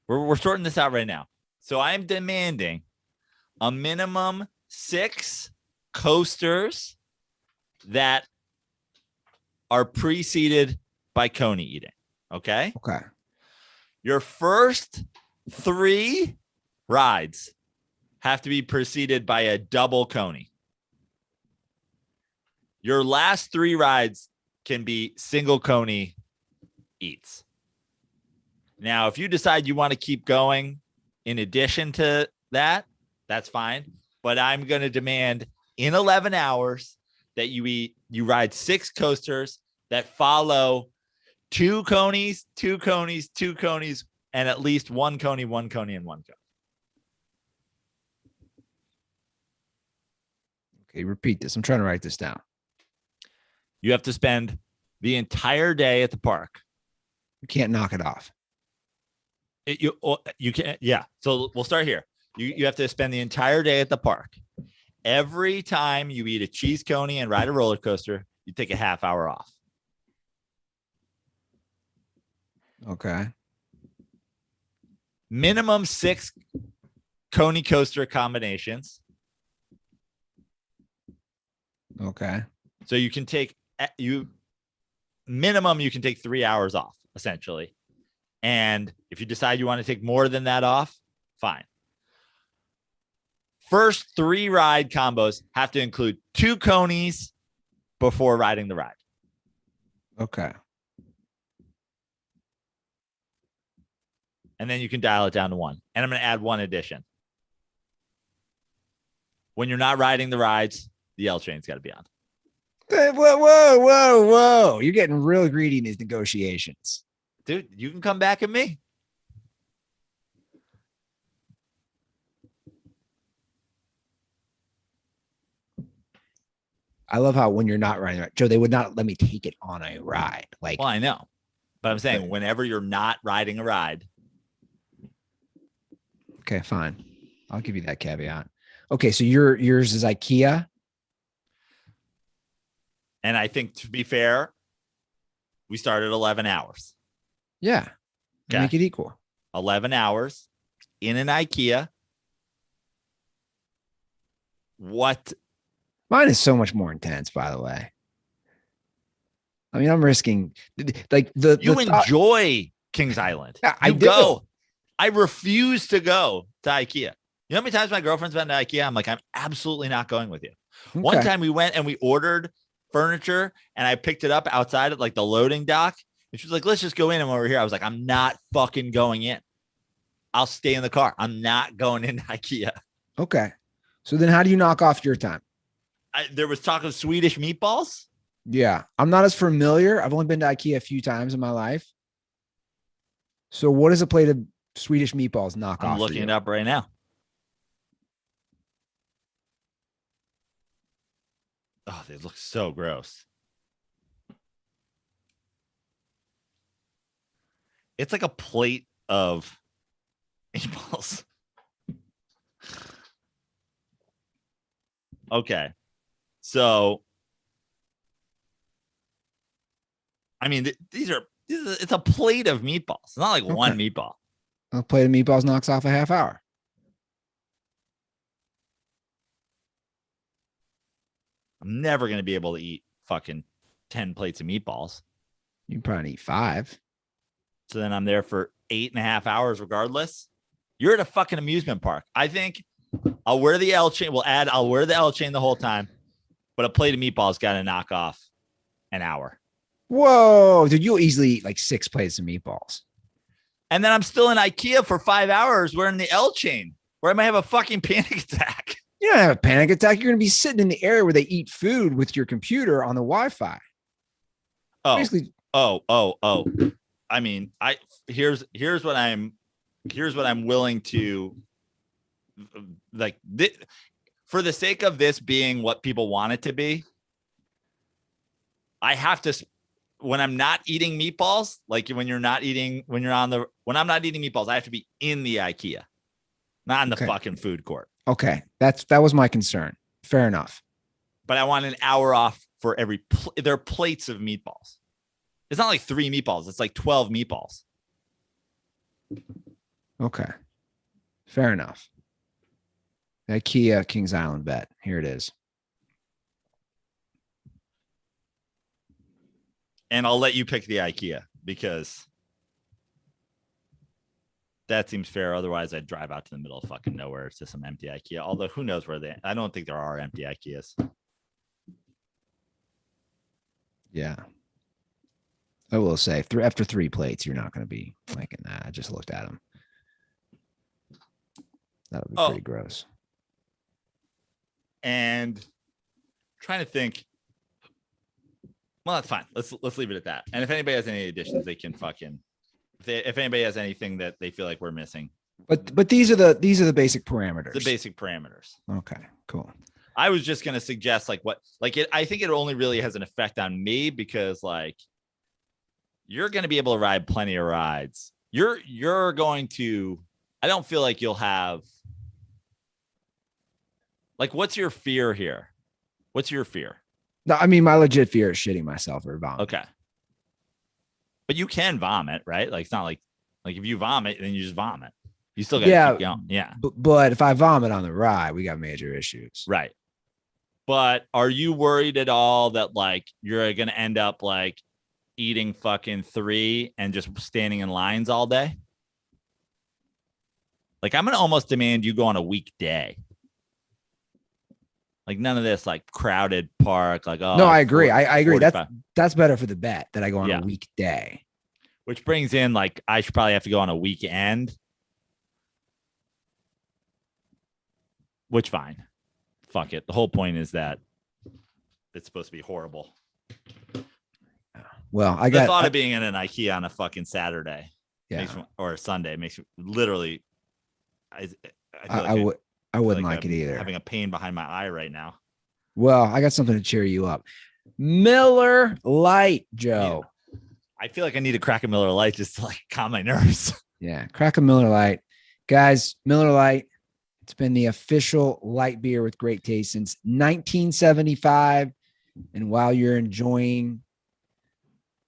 We're sorting this out right now. So I'm demanding a minimum 6 coasters that are preceded by coney eating. Okay. Okay. Your first 3 rides have to be preceded by a double coney. Your last 3 rides can be single coney eats. Now, if you decide you want to keep going in addition to that, that's fine. But I'm going to demand in 11 hours that you ride 6 coasters that follow 2 conies, 2 conies, 2 conies, and at least 1 coney, 1 coney, and 1 coney. Okay, repeat this. I'm trying to write this down. You have to spend the entire day at the park. You can't knock it off. You can't. Yeah. So we'll start here. You have to spend the entire day at the park. Every time you eat a cheese coney and ride a roller coaster, you take a half hour off. Okay. Minimum 6 coney coaster combinations. Okay. So you can take you can take 3 hours off, essentially. And if you decide you want to take more than that off, fine. First 3 ride combos have to include 2 conies before riding the ride. Okay. And then you can dial it down to 1. And I'm going to add 1 addition. When you're not riding the rides, the L train's got to be on. Whoa. You're getting real greedy in these negotiations. Dude, you can come back at me. I love how when you're not riding, Joe, they would not let me take it on a ride. Like, well, I know, but I'm saying whenever you're not riding a ride. Okay, fine. I'll give you that caveat. Okay, so yours is IKEA. And I think, to be fair, we started 11 hours. Yeah. Okay. Make it equal. 11 hours in an IKEA. What? Mine is so much more intense, by the way. I mean, I'm risking like you enjoy Kings Island. Yeah, I do. Go. I refuse to go to IKEA. You know how many times my girlfriend's been to IKEA? I'm like, I'm absolutely not going with you. Okay. One time we went and we ordered furniture and I picked it up outside at like the loading dock. And she was like, let's just go in and over here. I was like, I'm not fucking going in. I'll stay in the car. I'm not going into IKEA. Okay. So then how do you knock off your time? There was talk of Swedish meatballs. Yeah. I'm not as familiar. I've only been to IKEA a few times in my life. So what does a plate of Swedish meatballs knock off? I'm looking it up right now. Oh, they look so gross. It's like a plate of meatballs. Okay. So I mean, it's a plate of meatballs. It's not like one meatball. A plate of meatballs knocks off a half hour. I'm never going to be able to eat fucking 10 plates of meatballs. You can probably eat 5. So then I'm there for 8.5 hours regardless. You're at a fucking amusement park. I think I'll wear the L chain. I'll wear the L chain the whole time, but a plate of meatballs got to knock off an hour. Whoa, dude, you'll easily eat like 6 plates of meatballs. And then I'm still in IKEA for 5 hours wearing the L chain where I might have a fucking panic attack. You don't have a panic attack. You're going to be sitting in the area where they eat food with your computer on the Wi-Fi. Oh, basically. I mean, here's what I'm willing to like for the sake of this being what people want it to be. I have to, when I'm not eating meatballs, like when I'm not eating meatballs, I have to be in the IKEA, not in the fucking food court. Okay. That was my concern. Fair enough. But I want an hour off for every, there are plates of meatballs. It's not like 3 meatballs. It's like 12 meatballs. Okay. Fair enough. IKEA Kings Island bet. Here it is. And I'll let you pick the IKEA because that seems fair. Otherwise, I'd drive out to the middle of fucking nowhere to some empty IKEA. Although who knows where I don't think there are empty IKEAs. Yeah. I will say, after 3 plates, you're not going to be liking that. I just looked at them. That would be pretty gross. And trying to think. Well, that's fine. Let's leave it at that. And if anybody has any additions, they can fucking. If anybody has anything that they feel like we're missing. But these are the basic parameters. The basic parameters. Okay, cool. I was just gonna suggest I think it only really has an effect on me because like you're gonna be able to ride plenty of rides. You're going to. I don't feel like you'll have. Like, what's your fear here? What's your fear? No, I mean, my legit fear is shitting myself or vomiting. Okay. But you can vomit, right? Like, it's not like if you vomit, then you just vomit. You still got to keep going. Yeah. But if I vomit on the ride, we got major issues. Right. But are you worried at all that like you're going to end up like eating fucking 3 and just standing in lines all day? Like, I'm going to almost demand you go on a weekday. Like none of this like crowded park. Like, oh, no, I agree. I agree. 45. That's better for the bet that I go on a weekday. Which brings in like I should probably have to go on a weekend. Which fine. Fuck it. The whole point is that it's supposed to be horrible. Well, the thought of being in an IKEA on a fucking Saturday or a Sunday makes me literally. I wouldn't like it either. Having a pain behind my eye right now. Well, I got something to cheer you up. Miller Lite, Joe. I feel like I need to crack a Miller Lite just to like calm my nerves. Yeah, crack a Miller Lite. Guys, Miller Lite, it's been the official light beer with great taste since 1975. And while you're enjoying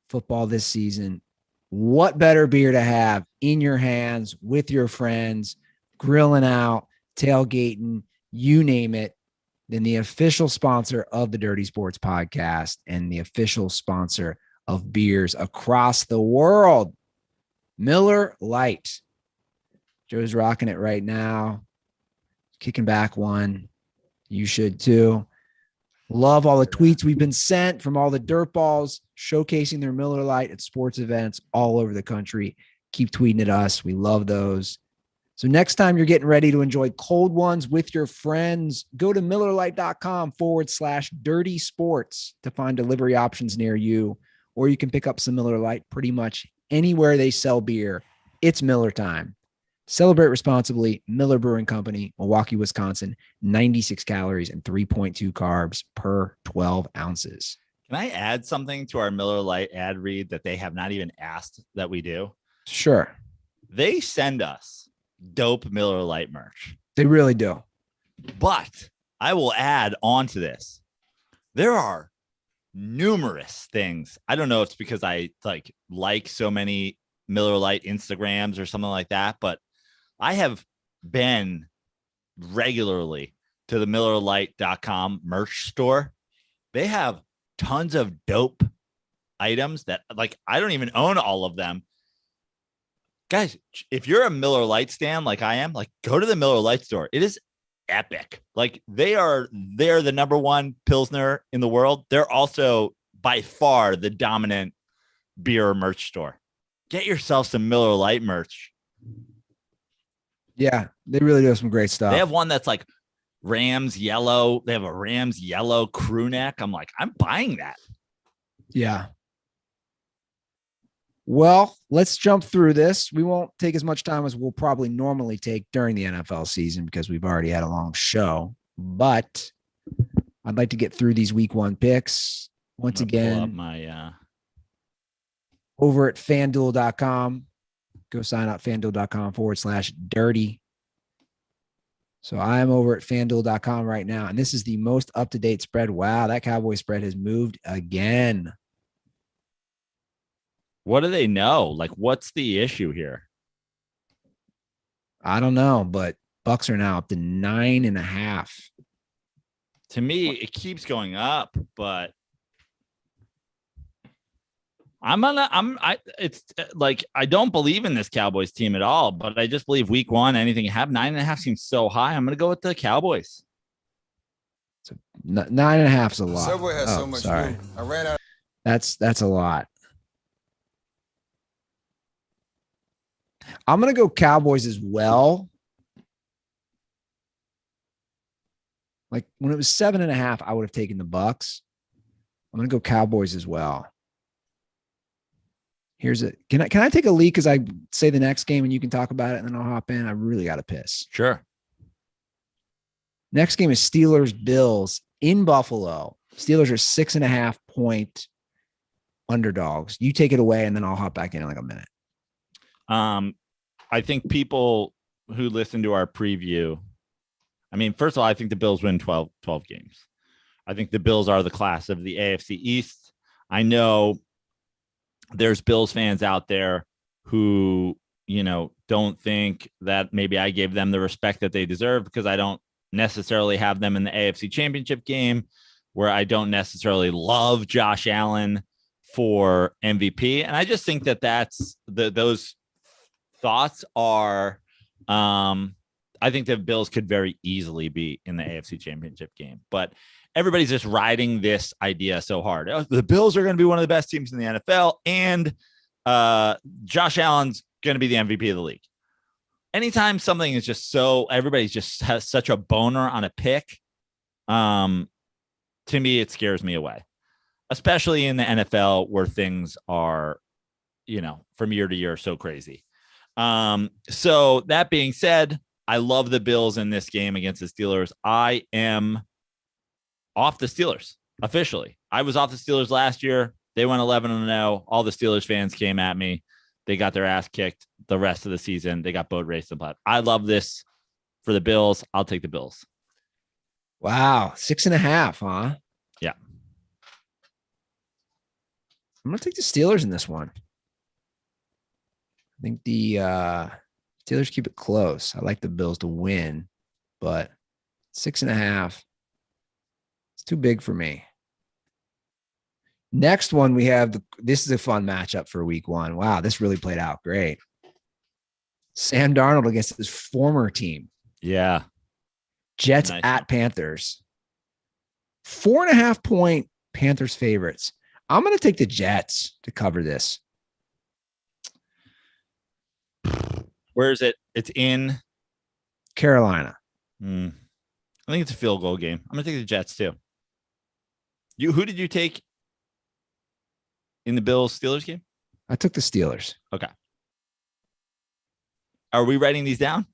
football this season, what better beer to have in your hands with your friends, grilling out, tailgating, you name it, than the official sponsor of the Dirty Sports Podcast and the official sponsor of beers across the world, Miller Lite. Joe's rocking it right now, kicking back one. You should too. Love all the tweets we've been sent from all the dirtballs showcasing their Miller Lite at sports events all over the country. Keep tweeting at us. We love those. So next time you're getting ready to enjoy cold ones with your friends, go to MillerLite.com/dirty sports to find delivery options near you, or you can pick up some Miller Lite pretty much anywhere they sell beer. It's Miller time. Celebrate responsibly. Miller Brewing Company, Milwaukee, Wisconsin, 96 calories and 3.2 carbs per 12 ounces. Can I add something to our Miller Lite ad read that they have not even asked that we do? Sure. They send us dope Miller Lite merch. They really do. But I will add on to this. There are numerous things. I don't know if it's because I like so many Miller Lite Instagrams or something like that, but I have been regularly to the MillerLite.com merch store. They have tons of dope items that I don't even own all of them. Guys, if you're a Miller Lite stan like I am, go to the Miller Lite store. It is epic. They're the number one Pilsner in the world. They're also by far the dominant beer merch store. Get yourself some Miller Lite merch. Yeah, they really do have some great stuff. They have one that's Rams yellow. They have a Rams yellow crew neck. I'm buying that. Yeah. Well, let's jump through this. We won't take as much time as we'll probably normally take during the NFL season because we've already had a long show. But I'd like to get through these week 1 picks. Once again, over at FanDuel.com. Go sign up, FanDuel.com/dirty. So I'm over at FanDuel.com right now, and this is the most up-to-date spread. Wow, that Cowboy spread has moved again. What do they know? What's the issue here? I don't know, but Bucks are now up to 9.5. To me, it keeps going up, but I don't believe in this Cowboys team at all, but I just believe week 1, anything you have, 9.5 seems so high. I'm going to go with the Cowboys. So 9.5 is a lot. Subway has so much sorry. food. I ran out. That's a lot. I'm going to go Cowboys as well. When it was 7.5, I would have taken the Bucks. I'm going to go Cowboys as well. Can I take a leak because I say the next game and you can talk about it and then I'll hop in? I really got to piss. Sure. Next game is Steelers Bills in Buffalo. Steelers are 6.5 point underdogs. You take it away and then I'll hop back in a minute. I think people who listen to our preview, first of all, I think the Bills win 12 games. I think the Bills are the class of the AFC East. I know there's Bills fans out there who, don't think that maybe I gave them the respect that they deserve because I don't necessarily have them in the AFC Championship game, where I don't necessarily love Josh Allen for MVP. And I just think that those thoughts are, I think the Bills could very easily be in the AFC Championship game, but everybody's just riding this idea so hard. The Bills are going to be one of the best teams in the NFL, and Josh Allen's going to be the MVP of the league. Anytime something is just everybody's just has such a boner on a pick, to me, it scares me away, especially in the NFL where things are, from year to year, so crazy. So that being said, I love the Bills in this game against the Steelers. I am off the Steelers officially. I was off the Steelers last year. They went 11-0. All the Steelers fans came at me. They got their ass kicked the rest of the season. They got boat raced and blood. I love this for the Bills. I'll take the Bills. Wow. 6.5, huh? Yeah. I'm going to take the Steelers in this one. I think the Steelers keep it close. I like the Bills to win, but 6.5. It's too big for me. Next one, we have this is a fun matchup for week 1. Wow, this really played out great. Sam Darnold against his former team. Yeah. Jets nice. At Panthers. 4.5 point Panthers favorites. I'm going to take the Jets to cover this. Where is it? It's in Carolina. I think it's a field goal game. I'm going to take the Jets too. Who did you take in the Bills-Steelers game? I took the Steelers. Okay. Are we writing these down?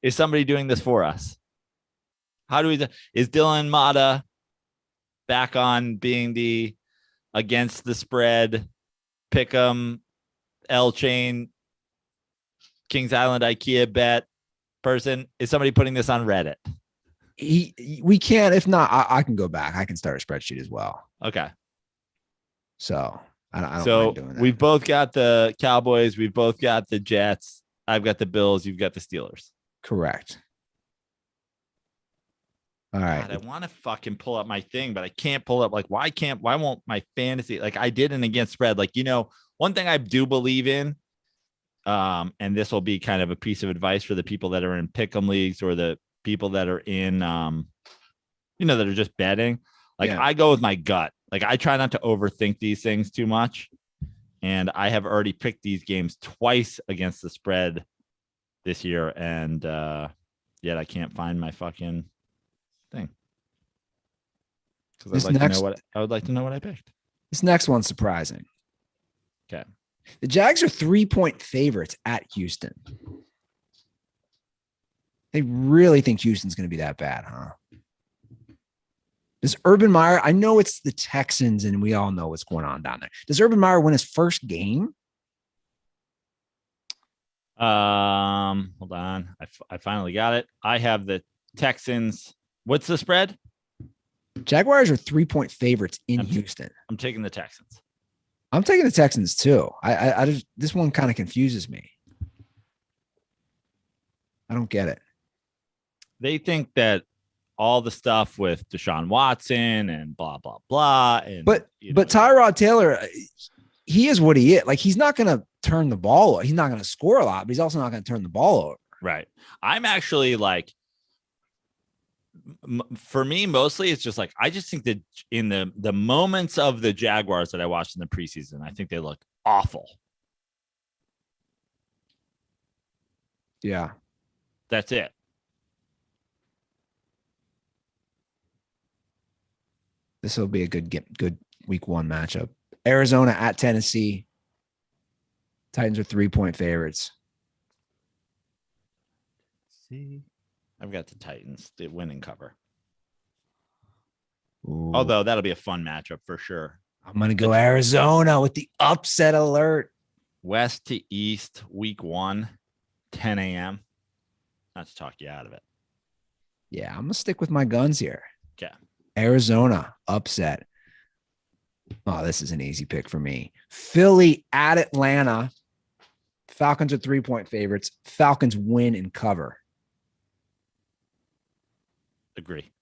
Is somebody doing this for us? Is Dylan Mata back on being the against the spread, pick 'em, L chain, Kings Island IKEA bet person? Is somebody putting this on Reddit? we can. If not, I can go back. I can start a spreadsheet as well. Okay. So I don't So mind doing that. we've both got the Cowboys. We've both got the Jets. I've got the Bills. You've got the Steelers. Correct. All right. God, I want to fucking pull up my thing, but I can't pull up. Like, why won't my fantasy? Like, I did an against spread. Like, one thing I do believe in, and this will be kind of a piece of advice for the people that are in pick'em leagues or the people that are in, that are just betting. Like, I go with my gut. Like, I try not to overthink these things too much. And I have already picked these games twice against the spread this year. And yet I can't find my fucking thing. Because I would like to know what I picked. This next one's surprising. Okay. The Jags are 3-point favorites at Houston. They really think Houston's going to be that bad, huh? Does Urban Meyer, I know it's the Texans and we all know what's going on down there. Does Urban Meyer win his first game? Hold on. I finally got it. I have the Texans. What's the spread? Jaguars are 3-point favorites in Houston. I'm taking the Texans. I'm taking the Texans too. I just, this one kind of confuses me. I don't get it. They think that all the stuff with Deshaun Watson and blah, blah, blah. And, but Tyrod Taylor, he is what he is. Like, he's not going to turn the ball. He's not going to score a lot, but he's also not going to turn the ball over. Right. I'm actually like, for me, mostly it's just like, I just think that in the moments of the Jaguars that I watched in the preseason, I think they look awful. Yeah. That's it. This will be a good week 1 matchup. Arizona at Tennessee. Titans are 3-point favorites. See, I've got the Titans. They win and cover. Ooh. Although that'll be a fun matchup for sure. I'm going to go Arizona with the upset alert. West to East, week 1, 10 a.m. Not to talk you out of it. Yeah, I'm going to stick with my guns here. Okay. Arizona upset. Oh, this is an easy pick for me. Philly at Atlanta. Falcons are 3-point favorites. Falcons win and cover. Agree.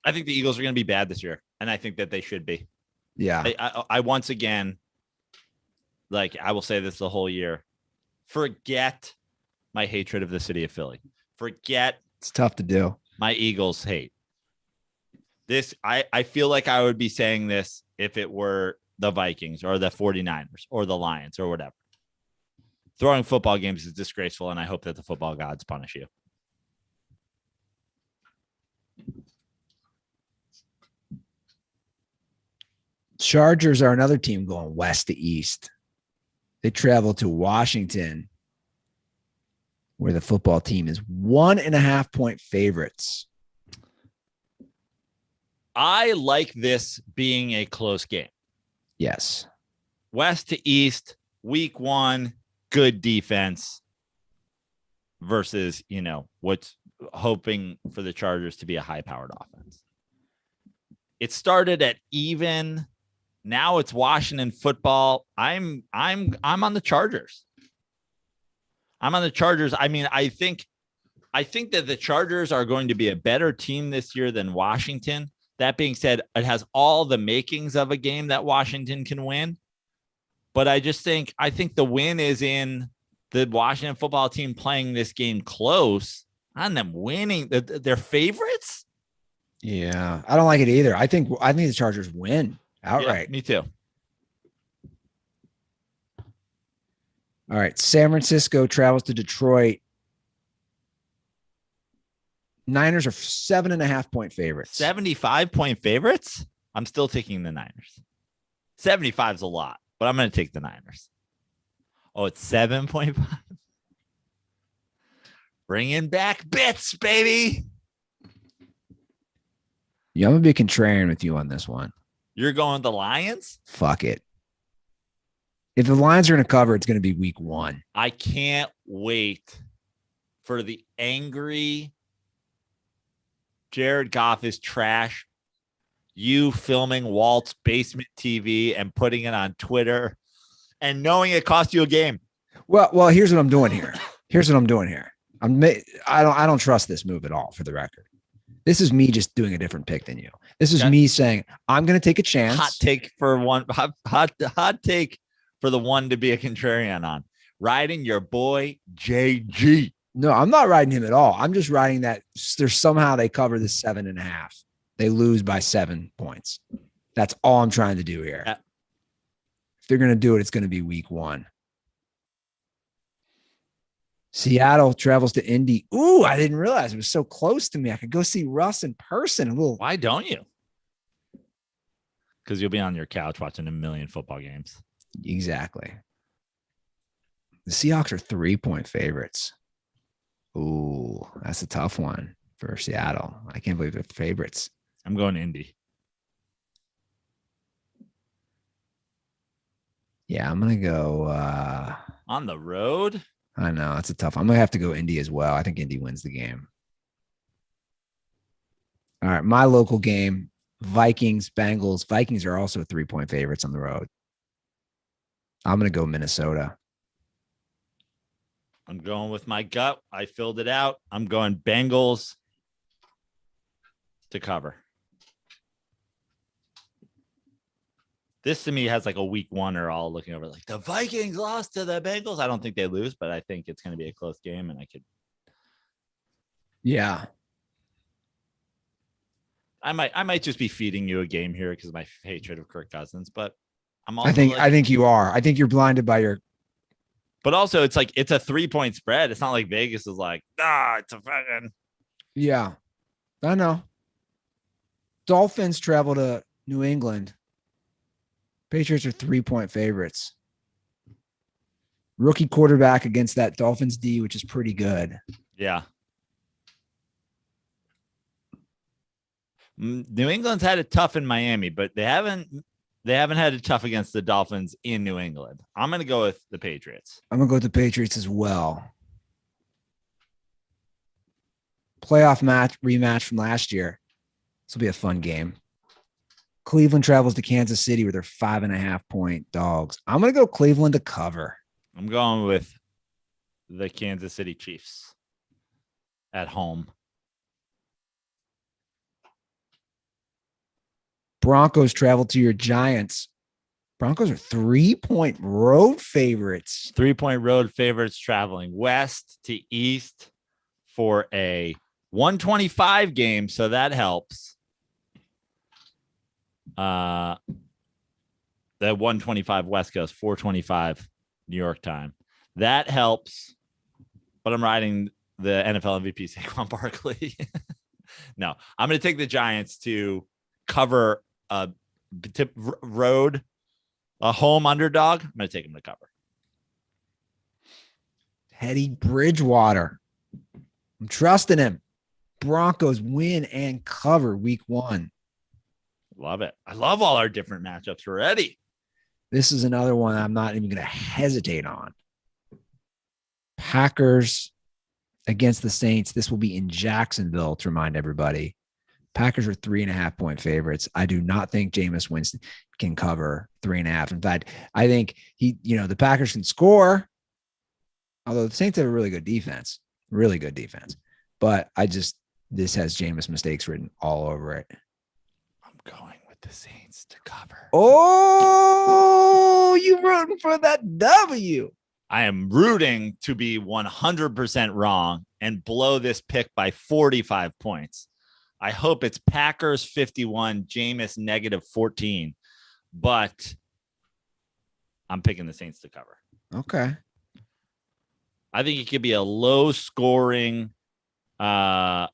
I think the Eagles are going to be bad this year, and I think that they should be. Yeah. I once again, like I will say this the whole year, forget my hatred of the city of Philly. Forget. It's tough to do. My Eagles hate. This, I feel like I would be saying this if it were the Vikings or the 49ers or the Lions or whatever. Throwing football games is disgraceful, and I hope that the football gods punish you. Chargers are another team going west to east. They travel to Washington, where the football team is 1.5-point favorites. I like this being a close game. Yes. West to East, week 1, good defense versus, what's hoping for the Chargers to be a high-powered offense. It started at even. Now it's Washington football. I'm on the Chargers. I'm on the Chargers. I mean, I think that the Chargers are going to be a better team this year than Washington. That being said, it has all the makings of a game that Washington can win. But I think the win is in the Washington football team playing this game close and them winning. They're favorites. Yeah, I don't like it either. I think the Chargers win outright. Yeah, me too. All right. San Francisco travels to Detroit. Niners are 7.5-point favorites. 75-point favorites? I'm still taking the Niners. 75 is a lot, but I'm going to take the Niners. Oh, it's 7.5. Bringing back bits, baby. Yeah, I'm going to be contrarian with you on this one. You're going with the Lions? Fuck it. If the Lions are going to cover, it's going to be week 1. I can't wait for the angry Jared Goff is trash. You filming Walt's basement TV and putting it on Twitter and knowing it cost you a game. Well, here's what I'm doing here. I don't trust this move at all, for the record. This is me just doing a different pick than you. This is me saying I'm going to take a chance. Hot take for the one to be a contrarian on. Riding your boy JG. No, I'm not riding him at all. I'm just riding that there's somehow they cover the 7.5. They lose by 7 points. That's all I'm trying to do here. If they're going to do it, it's going to be week 1. Seattle travels to Indy. Ooh, I didn't realize it was so close to me. I could go see Russ in person. Why don't you? Because you'll be on your couch watching a million football games. Exactly. The Seahawks are 3-point favorites. Ooh, that's a tough one for Seattle. I can't believe they're favorites. I'm going Indy. Yeah, I'm going to go. On the road? I know. It's a tough. I'm going to have to go Indy as well. I think Indy wins the game. All right, my local game, Vikings, Bengals. Vikings are also 3-point favorites on the road. I'm going to go Minnesota. I'm going with my gut. I filled it out. I'm going Bengals to cover. This to me has like a week 1 or all looking over like the Vikings lost to the Bengals. I don't think they lose, but I think it's going to be a close game and I could. Yeah. I might just be feeding you a game here because of my hatred of Kirk Cousins, but I think you are. I think you're blinded by your. But also it's like, it's a 3-point spread. It's not like Vegas is like, it's a fucking. Yeah, I know. Dolphins travel to New England. Patriots are 3-point favorites. Rookie quarterback against that Dolphins D, which is pretty good. Yeah. New England's had it tough in Miami, but they haven't had it tough against the Dolphins in New England. I'm going to go with the Patriots. I'm going to go with the Patriots as well. Playoff rematch from last year. This will be a fun game. Cleveland travels to Kansas City where they're 5.5-point dogs. I'm going to go Cleveland to cover. I'm going with the Kansas City Chiefs at home. Broncos travel to your Giants. Broncos are 3-point road favorites. 3-point road favorites traveling west to east for a 125 game. So that helps. The 125 West Coast, 425 New York time. That helps. But I'm riding the NFL MVP Saquon Barkley. No, I'm going to take the Giants to cover a road, a home underdog. I'm going to take them to cover. Teddy Bridgewater. I'm trusting him. Broncos win and cover week 1. Love it. I love all our different matchups already. This is another one I'm not even going to hesitate on. Packers against the Saints. This will be in Jacksonville, to remind everybody. Packers are 3.5-point favorites. I do not think Jameis Winston can cover 3.5. In fact, I think the Packers can score, although the Saints have a really good defense. But this has Jameis mistakes written all over it. I'm going with the Saints to cover. Oh, you rooting for that W. I am rooting to be 100% wrong and blow this pick by 45 points. I hope it's Packers 51, Jameis -14, but I'm picking the Saints to cover. Okay. I think it could be a low scoring, hot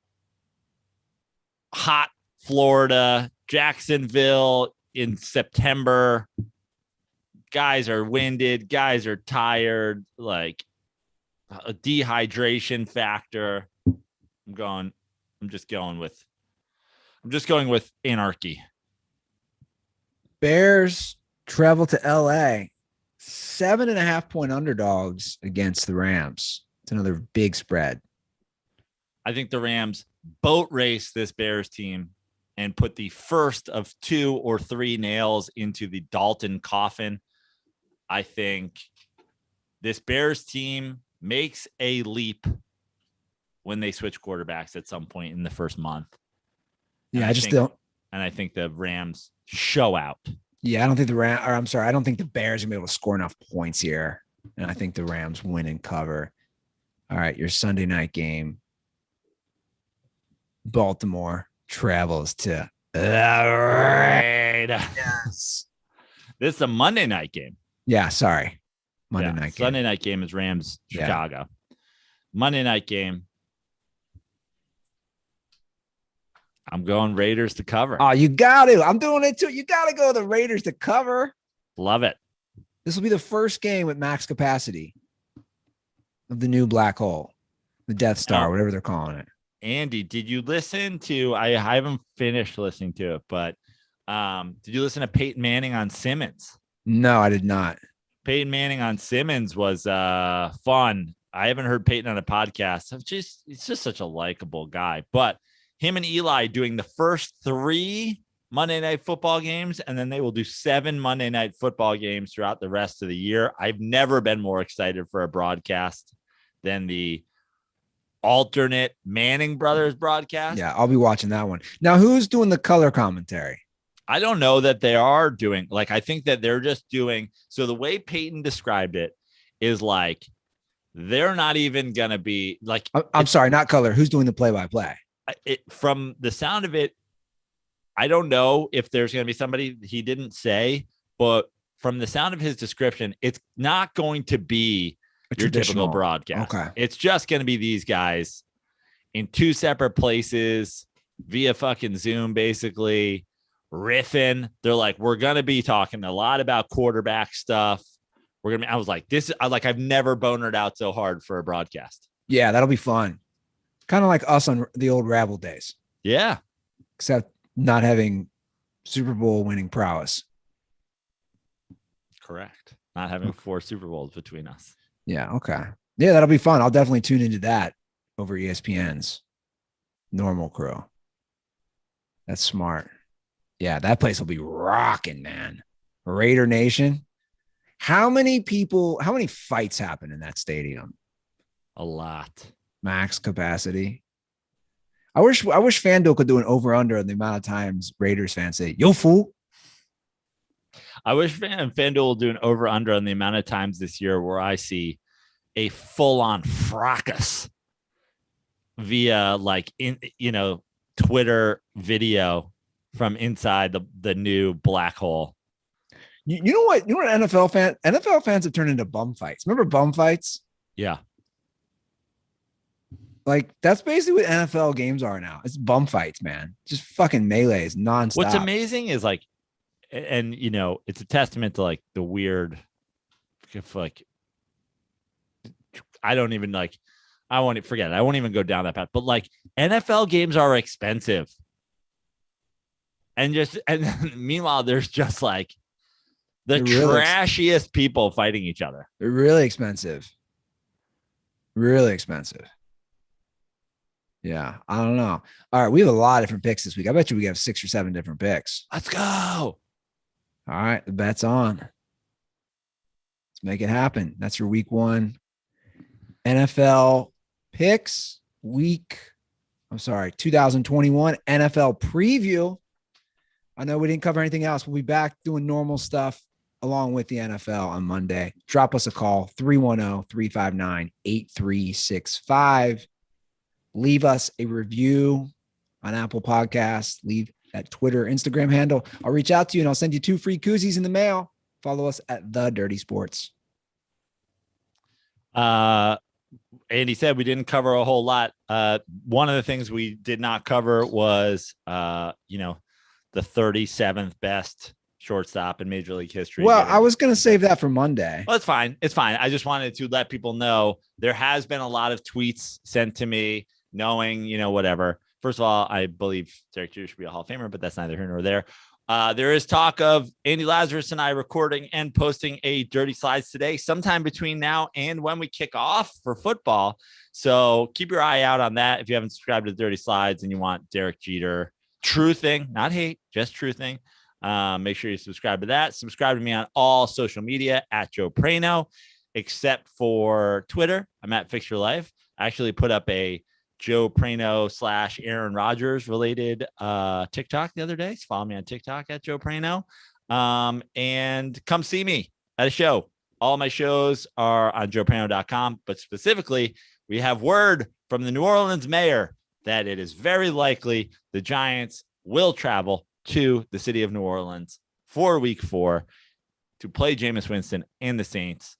Florida, Jacksonville in September. Guys are winded. Guys are tired. Like a dehydration factor. I'm just going with anarchy. Bears travel to LA. 7.5-point underdogs against the Rams. It's another big spread. I think the Rams boat race this Bears team and put the first of 2 or 3 nails into the Dalton coffin. I think this Bears team makes a leap when they switch quarterbacks at some point in the first month. Yeah, I think the Rams show out. Yeah, I don't think I don't think the Bears are gonna be able to score enough points here. And I think the Rams win and cover. All right, your Sunday night game. Baltimore travels to the Raiders. Yes. This is a Monday night game. Yeah, sorry. Monday night game. Sunday night game is Rams, Chicago. Monday night game. I'm going Raiders to cover. Oh, you got to. I'm doing it too. You got to go the Raiders to cover. Love it. This will be the first game with max capacity of the new black hole, the Death Star, whatever they're calling it. Andy, did you listen to, I haven't finished listening to it, but did you listen to Peyton Manning on Simmons? No, I did not. Peyton Manning on Simmons was fun. I haven't heard Peyton on a podcast. He's just such a likable guy. But him and Eli doing the first 3 Monday Night Football games, and then they will do 7 Monday Night Football games throughout the rest of the year. I've never been more excited for a broadcast than the alternate Manning Brothers broadcast. Yeah, I'll be watching that one. Now, who's doing the color commentary? I don't know that they are doing, like, I think that they're just doing, so the way Peyton described it is like, they're not even going to be like, I'm sorry, not color. Who's doing the play-by-play? From the sound of it, I don't know if there's going to be somebody, he didn't say, but from the sound of his description, it's not going to be your typical broadcast. Okay. It's just going to be these guys in 2 separate places via fucking Zoom, basically riffing. They're like, we're going to be talking a lot about quarterback stuff. I was like, I've never bonered out so hard for a broadcast. Yeah, that'll be fun. Kind of like us on the old Rabble days. Yeah. Except not having Super Bowl winning prowess. Correct. Not having 4 Super Bowls between us. Yeah. Okay. Yeah, that'll be fun. I'll definitely tune into that over ESPN's normal crew. That's smart. Yeah, that place will be rocking, man. Raider Nation. How many fights happen in that stadium? A lot. Max capacity. I wish FanDuel could do an over-under on the amount of times Raiders fans say, yo, fool. I wish FanDuel will do an over-under on the amount of times this year where I see a full-on fracas via Twitter video from inside the new black hole. You know what NFL fans have turned into bum fights. Remember bum fights? Yeah. Like, that's basically what NFL games are now. It's bum fights, man. Just fucking melees nonstop. What's amazing is it's a testament to like the weird, I don't even I won't forget it. I won't even go down that path. But like NFL games are expensive. And meanwhile, there's just like the trashiest people fighting each other. They're really expensive. Really expensive. Yeah, I don't know. All right, we have a lot of different picks this week. I bet you we have 6 or 7 different picks. Let's go. All right, the bet's on. Let's make it happen. That's your week 1 NFL picks. 2021 NFL preview. I know we didn't cover anything else. We'll be back doing normal stuff along with the NFL on Monday. Drop us a call, 310-359-8365. Leave us a review on Apple Podcasts. Leave that Twitter, Instagram handle. I'll reach out to you and I'll send you 2 free koozies in the mail. Follow us at The Dirty Sports. Andy said we didn't cover a whole lot. One of the things we did not cover was, the 37th best shortstop in Major League history. Well, I was going to save that for Monday. Well, it's fine. It's fine. I just wanted to let people know there has been a lot of tweets sent to me knowing, whatever. First of all, I believe Derek Jeter should be a Hall of Famer, but that's neither here nor there. There is talk of Andy Lazarus and I recording and posting a Dirty Slides today, sometime between now and when we kick off for football. So keep your eye out on that. If you haven't subscribed to Dirty Slides and you want Derek Jeter truthing, not hate, just truthing, make sure you subscribe to that. Subscribe to me on all social media at Joe Prano, except for Twitter. I'm at Fix Your Life. I actually put up a Joe Prano / Aaron Rodgers related TikTok the other day. So follow me on TikTok at Joe Prano. And come see me at a show. All my shows are on joeprano.com, but specifically, we have word from the New Orleans mayor that it is very likely the Giants will travel to the city of New Orleans for week 4 to play Jameis Winston and the Saints.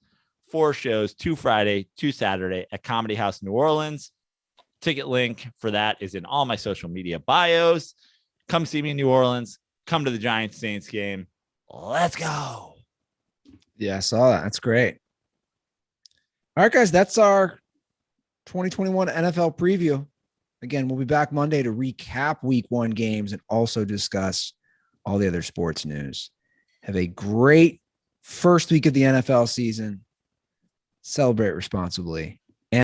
4 shows, 2 Friday, 2 Saturday at Comedy House New Orleans. Ticket link for that is in all my social media bios. Come see me in New Orleans. Come to the Giants Saints game. Let's go. Yeah, I saw that. That's great. All right, guys, that's our 2021 NFL preview. Again, we'll be back Monday to recap week 1 games and also discuss all the other sports news. Have a great first week of the NFL season. Celebrate responsibly.